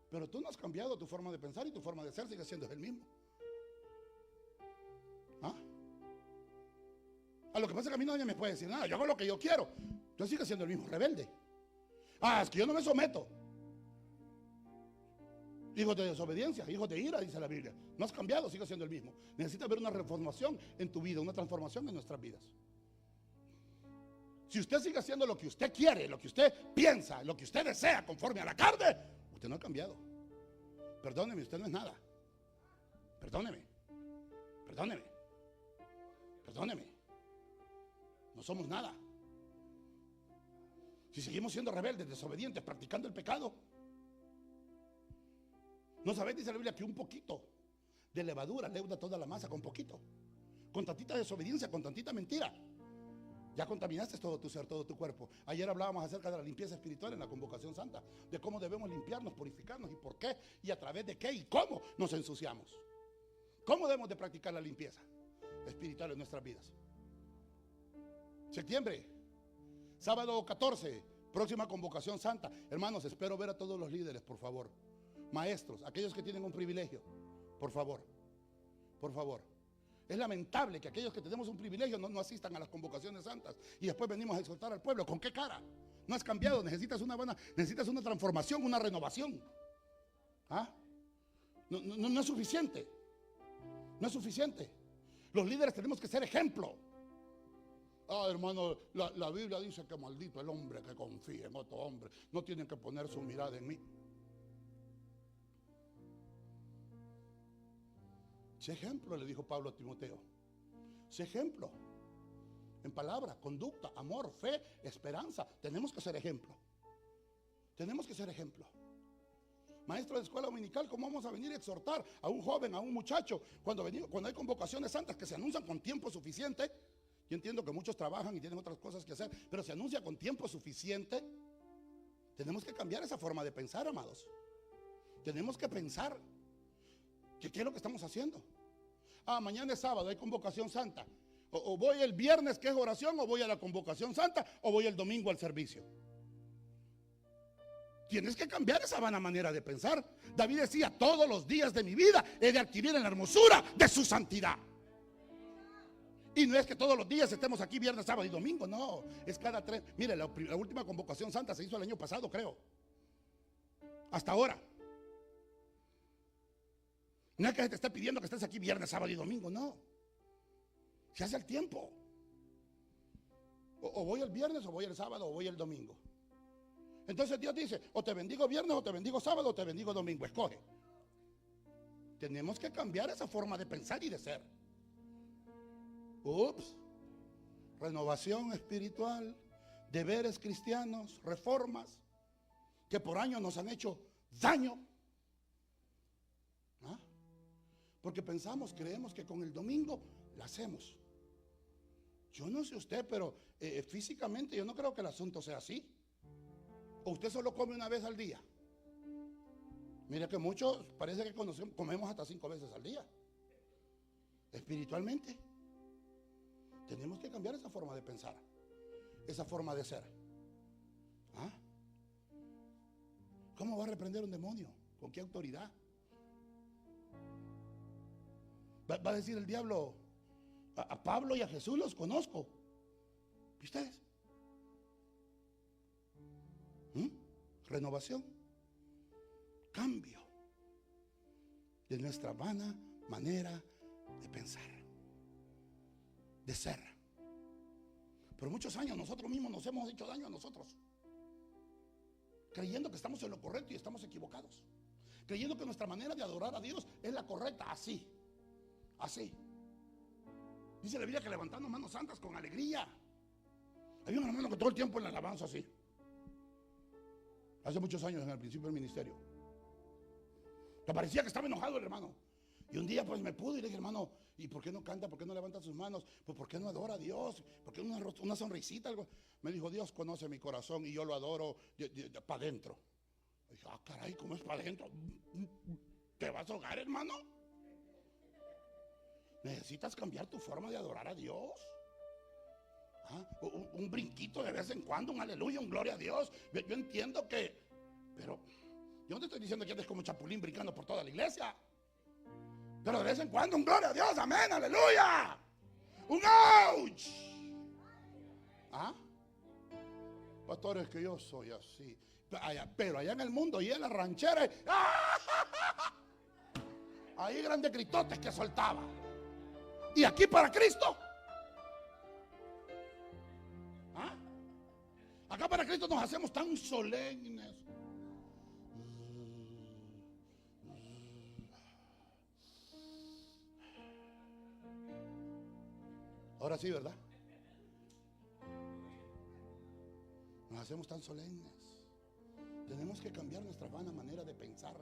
Pero tú no has cambiado tu forma de pensar y tu forma de ser sigue siendo el mismo. Lo que pasa es que a mí nadie me puede decir nada. Yo hago lo que yo quiero. Yo sigo siendo el mismo rebelde. Es que yo no me someto. Hijos de desobediencia, hijos de ira, dice la Biblia. No has cambiado, sigue siendo el mismo. Necesita haber una reformación en tu vida, una transformación en nuestras vidas. Si usted sigue haciendo lo que usted quiere, lo que usted piensa, lo que usted desea conforme a la carne, usted no ha cambiado. Perdóneme, usted no es nada. Perdóneme. No somos nada. Si seguimos siendo rebeldes, desobedientes, practicando el pecado, ¿no sabéis, dice la Biblia, que un poquito de levadura leuda toda la masa? Con poquito, con tantita desobediencia, con tantita mentira, ya contaminaste todo tu ser, todo tu cuerpo. Ayer hablábamos acerca de la limpieza espiritual en la convocación santa, de cómo debemos limpiarnos, purificarnos y por qué, y a través de qué y cómo nos ensuciamos. ¿Cómo debemos de practicar la limpieza espiritual en nuestras vidas? Septiembre, sábado 14, Próxima convocación santa. Hermanos, espero ver a todos los líderes, por favor. Maestros, aquellos que tienen un privilegio, por favor. Por favor. Es lamentable que aquellos que tenemos un privilegio no asistan a las convocaciones santas y después venimos a exhortar al pueblo. ¿Con qué cara? No has cambiado, necesitas una transformación, una renovación. ¿Ah? No es suficiente. No es suficiente. Los líderes tenemos que ser ejemplo. Hermano, la Biblia dice que maldito el hombre que confía en otro hombre. No tienen que poner su mirada en mí. Sé ejemplo, le dijo Pablo a Timoteo. Sé ejemplo. En palabra, conducta, amor, fe, esperanza. Tenemos que ser ejemplo. Tenemos que ser ejemplo. Maestro de escuela dominical, ¿cómo vamos a venir a exhortar a un joven, a un muchacho, cuando hay convocaciones santas que se anuncian con tiempo suficiente? Yo entiendo que muchos trabajan y tienen otras cosas que hacer, pero se anuncia con tiempo suficiente. Tenemos que cambiar esa forma de pensar, amados. Tenemos que pensar que qué es lo que estamos haciendo. Mañana es sábado, hay convocación santa. O voy el viernes, que es oración, o voy a la convocación santa, o voy el domingo al servicio. Tienes que cambiar esa vana manera de pensar. David decía, todos los días de mi vida he de adquirir en la hermosura de su santidad. Y no es que todos los días estemos aquí viernes, sábado y domingo, no, es cada 3. Mire, la última convocación santa se hizo el año pasado, creo. Hasta ahora. No es que se te esté pidiendo que estés aquí viernes, sábado y domingo, no. Se hace el tiempo. O voy el viernes, o voy el sábado, o voy el domingo. Entonces Dios dice, o te bendigo viernes, o te bendigo sábado, o te bendigo domingo, escoge. Tenemos que cambiar esa forma de pensar y de ser. Renovación espiritual, deberes cristianos, reformas que por años nos han hecho daño. Porque creemos que con el domingo la hacemos. Yo no sé usted, pero físicamente yo no creo que el asunto sea así. ¿O usted solo come una vez al día? Mira que muchos parece que comemos hasta 5 veces al día. Espiritualmente tenemos que cambiar esa forma de pensar, esa forma de ser. ¿Cómo va a reprender un demonio? ¿Con qué autoridad? Va a decir el diablo, a Pablo y a Jesús los conozco. ¿Y ustedes? Renovación, cambio de nuestra vana manera de pensar, de ser. Por muchos años nosotros mismos nos hemos hecho daño a nosotros, creyendo que estamos en lo correcto y estamos equivocados, creyendo que nuestra manera de adorar a Dios es la correcta, así. Dice la Biblia que levantando manos santas con alegría. Había un hermano que todo el tiempo en la alabanza así. Hace muchos años, en el principio del ministerio, te parecía que estaba enojado el hermano. Y un día pues me pudo y le dije, hermano, ¿y por qué no canta? ¿Por qué no levanta sus manos? Pues ¿por qué no adora a Dios? ¿Por qué una sonrisita? Algo? Me dijo, Dios conoce mi corazón y yo lo adoro para adentro. Dije, caray, ¿cómo es para adentro? ¿Te vas a ahogar, hermano? Necesitas cambiar tu forma de adorar a Dios. Un brinquito de vez en cuando, un aleluya, un gloria a Dios. Yo entiendo que, pero yo no te estoy diciendo que andes como chapulín brincando por toda la iglesia. Pero de vez en cuando un gloria a Dios, amén, aleluya. Un ouch. Pastores, que yo soy así. Pero allá en el mundo y en la ranchera, ahí grandes gritotes que soltaba. Y aquí para Cristo. Acá para Cristo nos hacemos tan solemnes. Ahora sí, ¿verdad? Nos hacemos tan solemnes. Tenemos que cambiar nuestra vana manera de pensar,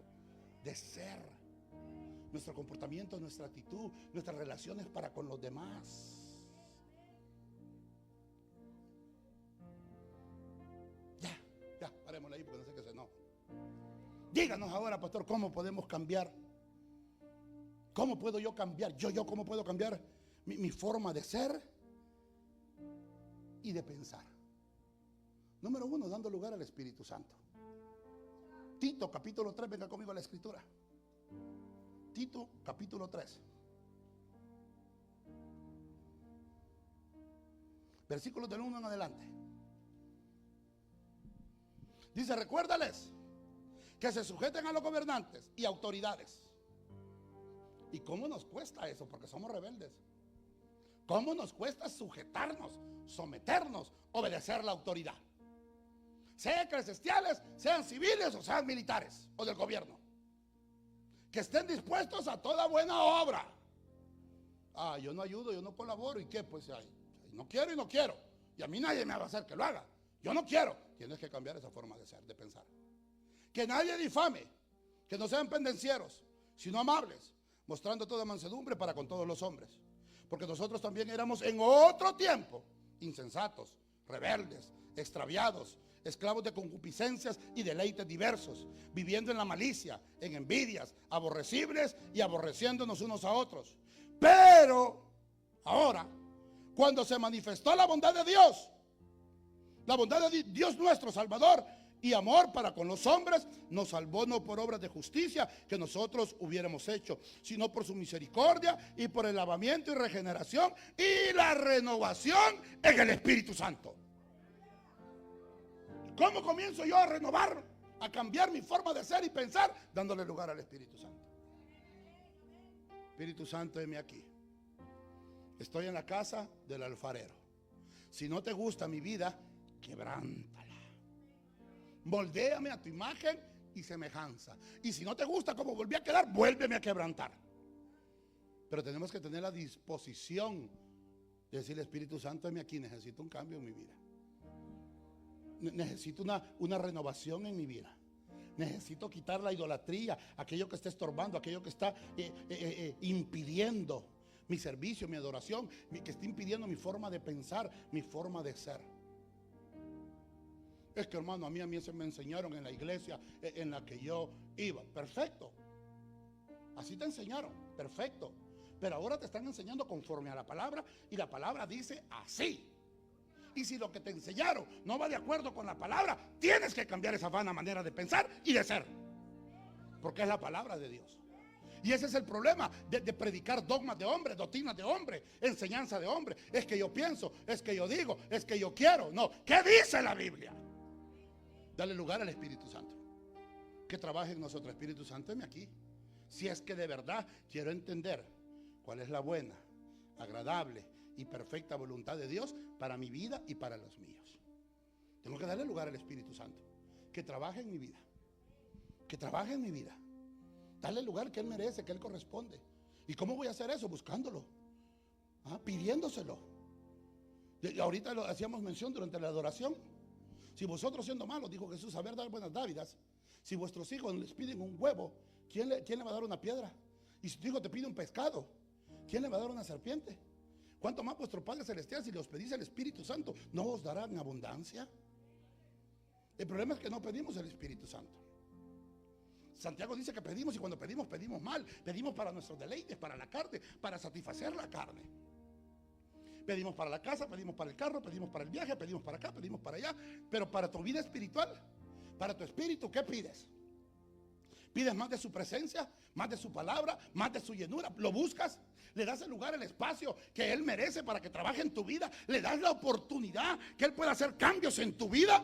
de ser, nuestro comportamiento, nuestra actitud, nuestras relaciones para con los demás. Ya, parémosle ahí porque no sé qué se enoja. Díganos ahora, pastor, ¿cómo podemos cambiar? ¿Cómo puedo yo cambiar? ¿Cómo puedo cambiar mi forma de ser y de pensar? Número 1, dando lugar al Espíritu Santo. Tito capítulo 3, venga conmigo a la escritura. Tito capítulo 3. Versículos del 1 en adelante. Dice, recuérdales que se sujeten a los gobernantes y autoridades. ¿Y cómo nos cuesta eso? Porque somos rebeldes. ¿Cómo nos cuesta sujetarnos, someternos, obedecer la autoridad? Sean eclesiásticos, sean civiles o sean militares o del gobierno. Que estén dispuestos a toda buena obra. Yo no ayudo, yo no colaboro. ¿Y qué? Pues no quiero y no quiero. Y a mí nadie me va a hacer que lo haga. Yo no quiero. Tienes que cambiar esa forma de ser, de pensar. Que nadie difame, que no sean pendencieros, sino amables, mostrando toda mansedumbre para con todos los hombres. Porque nosotros también éramos en otro tiempo insensatos, rebeldes, extraviados, esclavos de concupiscencias y deleites diversos, viviendo en la malicia, en envidias, aborrecibles y aborreciéndonos unos a otros. Pero ahora, cuando se manifestó la bondad de Dios, la bondad de Dios nuestro Salvador y amor para con los hombres, nos salvó no por obras de justicia que nosotros hubiéramos hecho, sino por su misericordia y por el lavamiento y regeneración y la renovación en el Espíritu Santo. ¿Cómo comienzo yo a renovar, a cambiar mi forma de ser y pensar? Dándole lugar al Espíritu Santo. Espíritu Santo, heme aquí. Estoy en la casa del alfarero. Si no te gusta mi vida, quebrántala. Moldéame a tu imagen y semejanza. Y si no te gusta cómo volví a quedar, vuélveme a quebrantar. Pero tenemos que tener la disposición de decirle, Espíritu Santo, heme aquí, necesito un cambio en mi vida. Necesito una renovación en mi vida. Necesito quitar la idolatría, aquello que está estorbando, aquello que está impidiendo mi servicio, mi adoración, que está impidiendo mi forma de pensar, mi forma de ser. Es que, hermano, a mí se me enseñaron en la iglesia en la que yo iba. Perfecto. Así te enseñaron. Perfecto. Pero ahora te están enseñando conforme a la palabra y la palabra dice así. Y si lo que te enseñaron no va de acuerdo con la palabra, tienes que cambiar esa vana manera de pensar y de ser. Porque es la palabra de Dios. Y ese es el problema de predicar dogmas de hombre, doctrinas de hombre, enseñanza de hombre. Es que yo pienso, es que yo digo, es que yo quiero. No, ¿qué dice la Biblia? Dale lugar al Espíritu Santo. Que trabaje en nosotros. Espíritu Santo, heme aquí. Si es que de verdad quiero entender cuál es la buena, agradable y perfecta voluntad de Dios para mi vida y para los míos. Tengo que darle lugar al Espíritu Santo. Que trabaje en mi vida. Que trabaje en mi vida. Darle el lugar que Él merece, que Él corresponde. ¿Y cómo voy a hacer eso? Buscándolo. Pidiéndoselo. Ahorita lo hacíamos mención durante la adoración. Si vosotros siendo malos, dijo Jesús, saber dar buenas dávidas. Si vuestros hijos les piden un huevo, ¿quién le va a dar una piedra? Y si tu hijo te pide un pescado, ¿quién le va a dar una serpiente? ¿Cuánto más vuestro Padre Celestial, si les pedís el Espíritu Santo, no os dará en abundancia? El problema es que no pedimos el Espíritu Santo. Santiago dice que pedimos, y cuando pedimos, pedimos mal. Pedimos para nuestros deleites, para la carne, para satisfacer la carne. Pedimos para la casa, pedimos para el carro, pedimos para el viaje, pedimos para acá, pedimos para allá. Pero para tu vida espiritual, para tu espíritu, ¿qué pides? ¿Pides más de su presencia, más de su palabra, más de su llenura? ¿Lo buscas? ¿Le das el lugar, el espacio que Él merece para que trabaje en tu vida? ¿Le das la oportunidad que Él pueda hacer cambios en tu vida?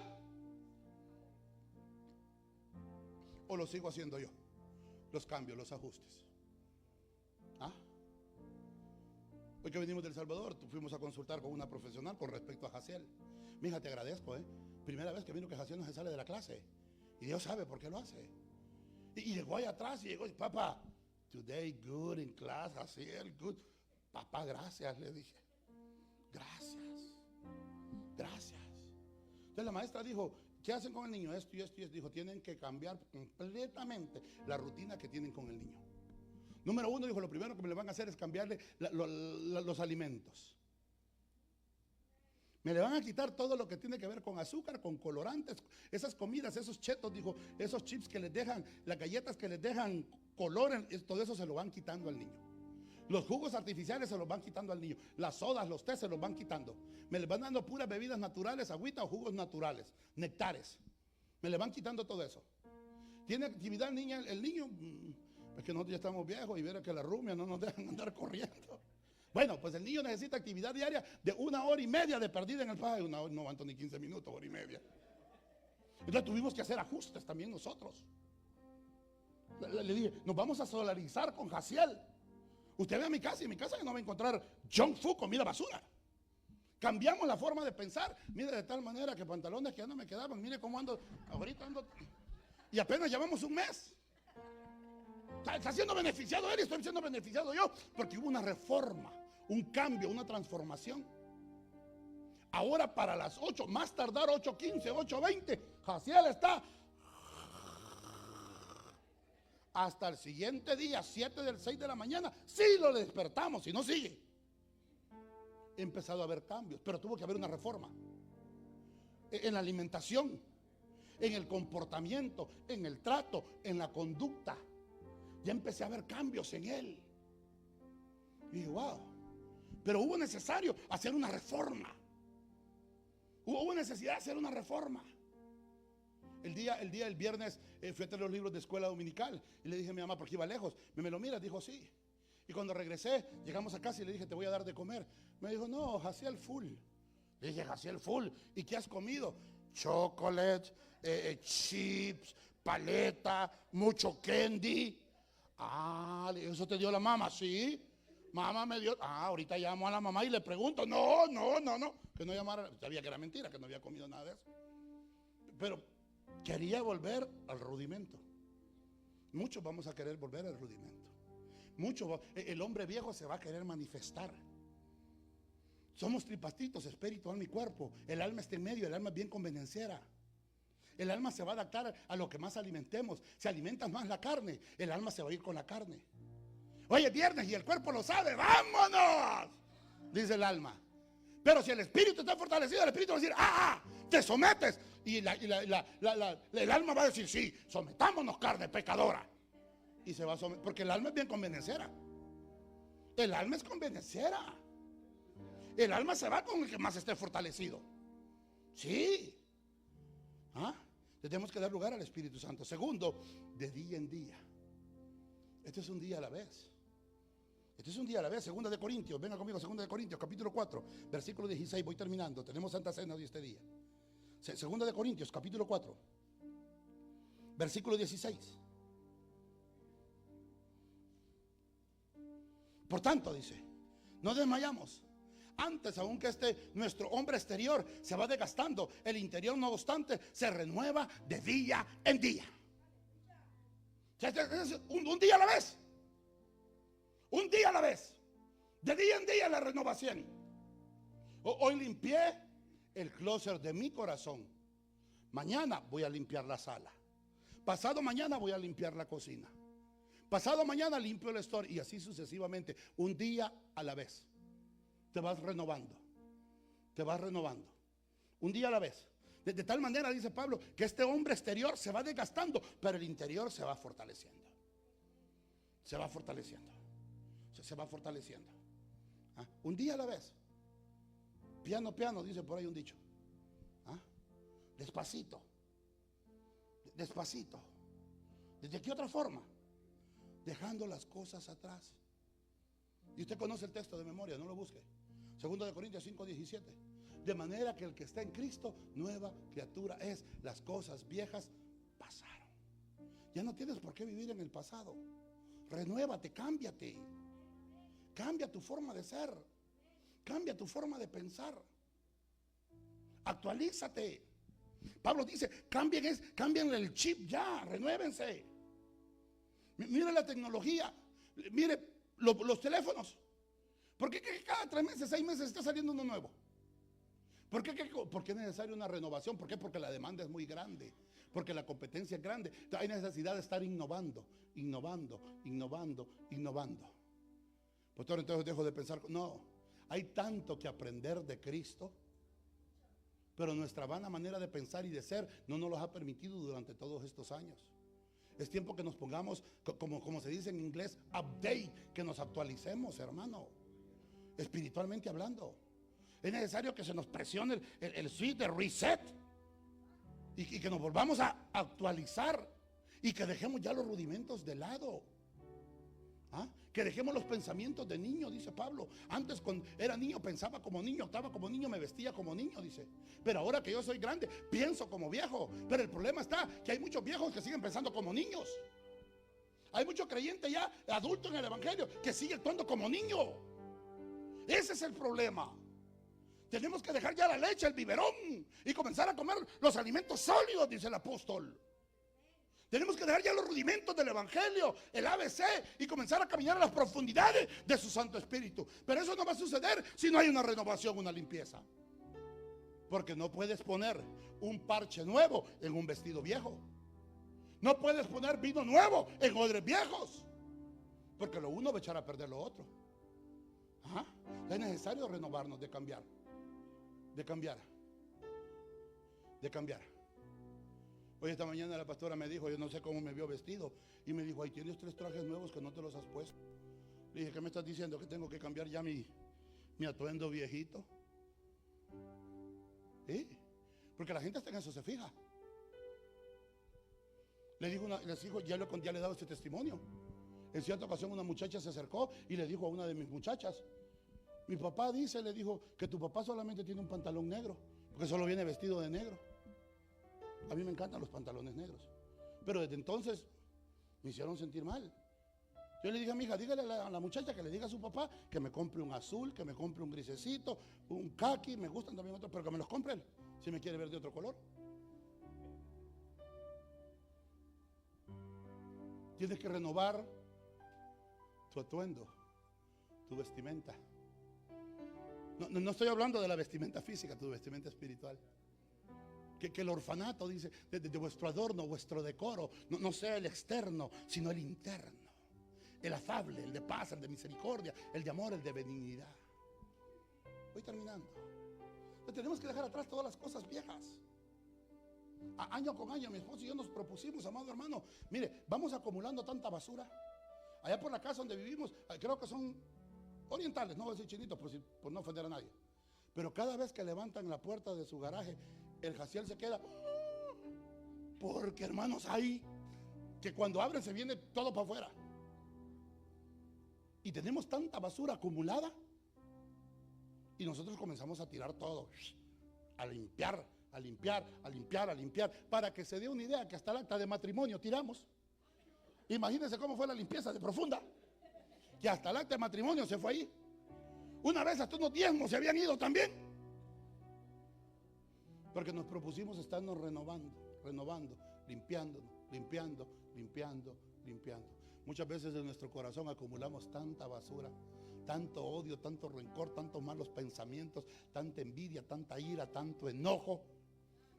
¿O lo sigo haciendo yo? Los cambios, los ajustes. Hoy que venimos del Salvador, fuimos a consultar con una profesional con respecto a Jaciel. Mija, te agradezco, primera vez que vino que Jaciel no se sale de la clase. Y Dios sabe por qué lo hace. Y llegó allá atrás y llegó y papá, today good in class, Jaciel, good. Papá, gracias, le dije. Gracias. Gracias. Entonces la maestra dijo, ¿qué hacen con el niño? Esto y esto y esto. Dijo, tienen que cambiar completamente la rutina que tienen con el niño. Número 1, dijo, lo primero que me le van a hacer es cambiarle los alimentos. Me le van a quitar todo lo que tiene que ver con azúcar, con colorantes, esas comidas, esos chetos, dijo, esos chips que les dejan, las galletas que les dejan color, todo eso se lo van quitando al niño. Los jugos artificiales se los van quitando al niño. Las sodas, los tés se los van quitando. Me les van dando puras bebidas naturales, agüita o jugos naturales, nectares. Me le van quitando todo eso. ¿Tiene actividad el niño? Es que nosotros ya estamos viejos y verá que la rumia no nos dejan andar corriendo. Bueno, pues el niño necesita actividad diaria de 1 hora y media de perdida en el parque. Una hora, no aguanto ni 15 minutos, 1 hora y media. Entonces tuvimos que hacer ajustes también nosotros. Le dije, nos vamos a solidarizar con Jaciel. Usted ve a mi casa y en mi casa no va a encontrar junk food, comida basura. Cambiamos la forma de pensar. Mire, de tal manera que pantalones que ya no me quedaban. Mire cómo ando, ahorita ando. Y apenas llevamos un mes. Está siendo beneficiado él y estoy siendo beneficiado yo. Porque hubo una reforma, un cambio, una transformación. Ahora para las 8, más tardar 8:15, 8:20, Jaciel está hasta el siguiente día, 7 de la mañana. Sí lo despertamos y no sigue. He empezado a haber cambios, pero tuvo que haber una reforma en la alimentación, en el comportamiento, en el trato, en la conducta. Ya empecé a ver cambios en él. Y dije, wow. Pero hubo necesario hacer una reforma. Hubo necesidad de hacer una reforma. El viernes fui a traer los libros de escuela dominical y le dije a mi mamá, porque iba lejos, me lo mira, dijo sí. Y cuando regresé, llegamos a casa y le dije, te voy a dar de comer. Me dijo, no, Jaciel full. Le dije, Jaciel full. ¿Y qué has comido? Chocolate, chips, paleta, mucho candy. Ah, ¿eso te dio la mamá? Sí. Mamá me dio. Ah, ahorita llamo a la mamá y le pregunto. No. Que no llamara. Sabía que era mentira, que no había comido nada de eso. Pero quería volver al rudimento. Muchos vamos a querer volver al rudimento. El hombre viejo se va a querer manifestar. Somos tripartitos, espíritu, alma y cuerpo. El alma está en medio, el alma es bien convenenciera. El alma se va a adaptar a lo que más alimentemos. Si alimentas más la carne, el alma se va a ir con la carne. Hoy es viernes y el cuerpo lo sabe, ¡vámonos! Dice el alma. Pero si el espíritu está fortalecido, el espíritu va a decir, te sometes. Y el alma va a decir, sí, sometámonos, carne pecadora. Y se va a someter, porque el alma es bien convenenciera. El alma es convenenciera. El alma se va con el que más esté fortalecido. Sí. Tenemos que dar lugar al Espíritu Santo. Segundo, de día en día. Este es un día a la vez. Segunda de Corintios, venga conmigo, Segunda de Corintios, capítulo 4, versículo 16, voy terminando. Tenemos Santa Cena hoy este día. Segunda de Corintios, capítulo 4, versículo 16. Por tanto, dice, no desmayamos. Antes, aunque nuestro hombre exterior se va desgastando, el interior, no obstante, se renueva de día en día. Un día a la vez. Un día a la vez. De día en día la renovación. Hoy limpié el closet de mi corazón. Mañana voy a limpiar la sala. Pasado mañana voy a limpiar la cocina. Pasado mañana limpio el store. Y así sucesivamente. Un día a la vez. Te vas renovando. Un día a la vez. De tal manera, dice Pablo, que este hombre exterior se va desgastando, pero el interior se va fortaleciendo. Se va fortaleciendo. Un día a la vez. Piano, dice por ahí un dicho. Despacito. ¿Desde qué otra forma? Dejando las cosas atrás. Y usted conoce el texto de memoria, no lo busque. Segundo de Corintios 5:17. De manera que el que está en Cristo, nueva criatura es. Las cosas viejas pasaron. Ya no tienes por qué vivir en el pasado. Renuévate, cámbiate. Cambia tu forma de ser. Cambia tu forma de pensar. Actualízate. Pablo dice, cambien el chip ya, renuévense. Mire la tecnología, mire los teléfonos. ¿Por qué cada 3 meses, 6 meses está saliendo uno nuevo? Porque es necesaria una renovación. ¿Por qué? Porque la demanda es muy grande. Porque la competencia es grande. Hay necesidad de estar innovando. Pues entonces dejo de pensar. No, hay tanto que aprender de Cristo. Pero nuestra vana manera de pensar y de ser no nos lo ha permitido durante todos estos años. Es tiempo que nos pongamos, como se dice en inglés, update, que nos actualicemos, hermano, espiritualmente hablando. Es necesario que se nos presione el switch de reset y que nos volvamos a actualizar y que dejemos ya los rudimentos de lado. Que dejemos los pensamientos de niño, dice Pablo. Antes cuando era niño pensaba como niño, actuaba como niño, me vestía como niño, dice. Pero ahora que yo soy grande, pienso como viejo. Pero el problema está que hay muchos viejos que siguen pensando como niños. Hay muchos creyentes ya adultos en el evangelio que siguen actuando como niño. Ese es el problema. Tenemos que dejar ya la leche, el biberón, y comenzar a comer los alimentos sólidos, dice el apóstol. Tenemos que dejar ya los rudimentos del evangelio, el ABC, y comenzar a caminar a las profundidades de su Santo Espíritu. Pero eso no va a suceder si no hay una renovación, una limpieza. Porque no puedes poner un parche nuevo en un vestido viejo. No puedes poner vino nuevo en odres viejos, porque lo uno va a echar a perder lo otro. Es necesario renovarnos, de cambiar. Hoy esta mañana la pastora me dijo, yo no sé cómo me vio vestido, y me dijo, ahí tienes 3 trajes nuevos que no te los has puesto. Le dije, ¿qué me estás diciendo? ¿Que tengo que cambiar ya mi atuendo viejito? ¿Sí? Porque la gente hasta en eso se fija. Les dijo, ya le he dado este testimonio. En cierta ocasión una muchacha se acercó y le dijo a una de mis muchachas, mi papá dice, le dijo, que tu papá solamente tiene un pantalón negro, porque solo viene vestido de negro. A mí me encantan los pantalones negros, pero desde entonces me hicieron sentir mal. Yo le dije a mi hija, dígale a la muchacha que le diga a su papá que me compre un azul, que me compre un grisecito, un caqui, me gustan también otros, pero que me los compre él, si me quiere ver de otro color. Tienes que renovar tu atuendo, tu vestimenta. No estoy hablando de la vestimenta física, tu vestimenta espiritual. Que el orfanato, dice, de vuestro adorno, vuestro decoro, no sea el externo, sino el interno. El afable, el de paz, el de misericordia, el de amor, el de benignidad. Voy terminando. Entonces, tenemos que dejar atrás todas las cosas viejas. Año con año mi esposo y yo nos propusimos, amado hermano, mire, vamos acumulando tanta basura. Allá por la casa donde vivimos, creo que son orientales, no voy a decir chinitos por no ofender a nadie, pero cada vez que levantan la puerta de su garaje, el jaciel se queda, porque hermanos, hay que cuando abren se viene todo para afuera. Y tenemos tanta basura acumulada y nosotros comenzamos a tirar todo, a limpiar, para que se dé una idea que hasta el acta de matrimonio tiramos. Imagínense cómo fue la limpieza de profunda, que hasta el acta de matrimonio se fue ahí. Una vez hasta unos diezmos se habían ido también, porque nos propusimos estarnos renovando, limpiando. Muchas veces en nuestro corazón acumulamos tanta basura, tanto odio, tanto rencor, tantos malos pensamientos, tanta envidia, tanta ira, tanto enojo.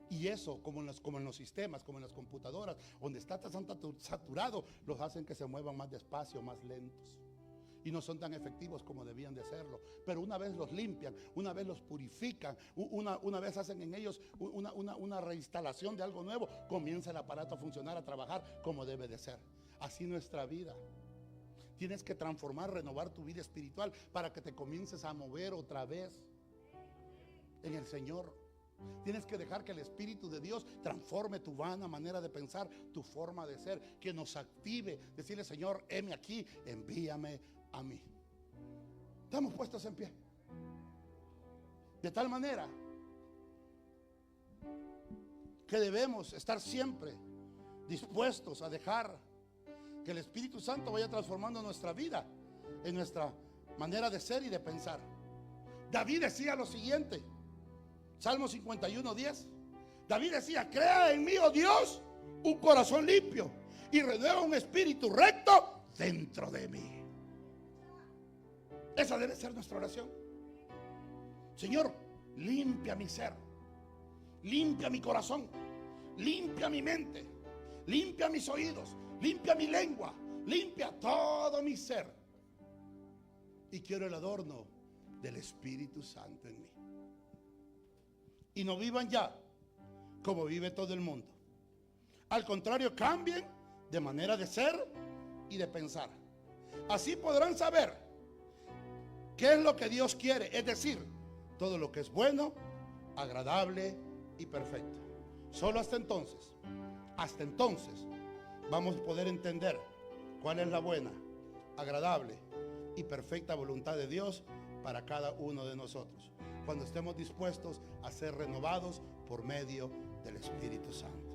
Y eso, como en los sistemas, como en las computadoras, donde está tan saturado, los hacen que se muevan más despacio, más lentos. Y no son tan efectivos como debían de serlo. Pero una vez los limpian, una vez los purifican, una vez hacen en ellos una reinstalación de algo nuevo, comienza el aparato a funcionar, a trabajar como debe de ser. Así nuestra vida. Tienes que transformar, renovar tu vida espiritual para que te comiences a mover otra vez en el Señor. Tienes que dejar que el Espíritu de Dios transforme tu vana manera de pensar, tu forma de ser, que nos active, decirle, Señor, heme aquí, envíame a mí. Estamos puestos en pie. De tal manera que debemos estar siempre dispuestos a dejar que el Espíritu Santo vaya transformando nuestra vida, en nuestra manera de ser y de pensar. David decía lo siguiente, Salmo 51:10. David decía, crea en mí, oh Dios, un corazón limpio y renueva un espíritu recto dentro de mí. Esa debe ser nuestra oración. Señor, limpia mi ser, limpia mi corazón, limpia mi mente, limpia mis oídos, limpia mi lengua, limpia todo mi ser. Y quiero el adorno del Espíritu Santo en mí. Y no vivan ya como vive todo el mundo. Al contrario, cambien de manera de ser y de pensar. Así podrán saber qué es lo que Dios quiere, es decir, todo lo que es bueno, agradable y perfecto. Solo hasta entonces vamos a poder entender cuál es la buena, agradable y perfecta voluntad de Dios para cada uno de nosotros, cuando estemos dispuestos a ser renovados por medio del Espíritu Santo.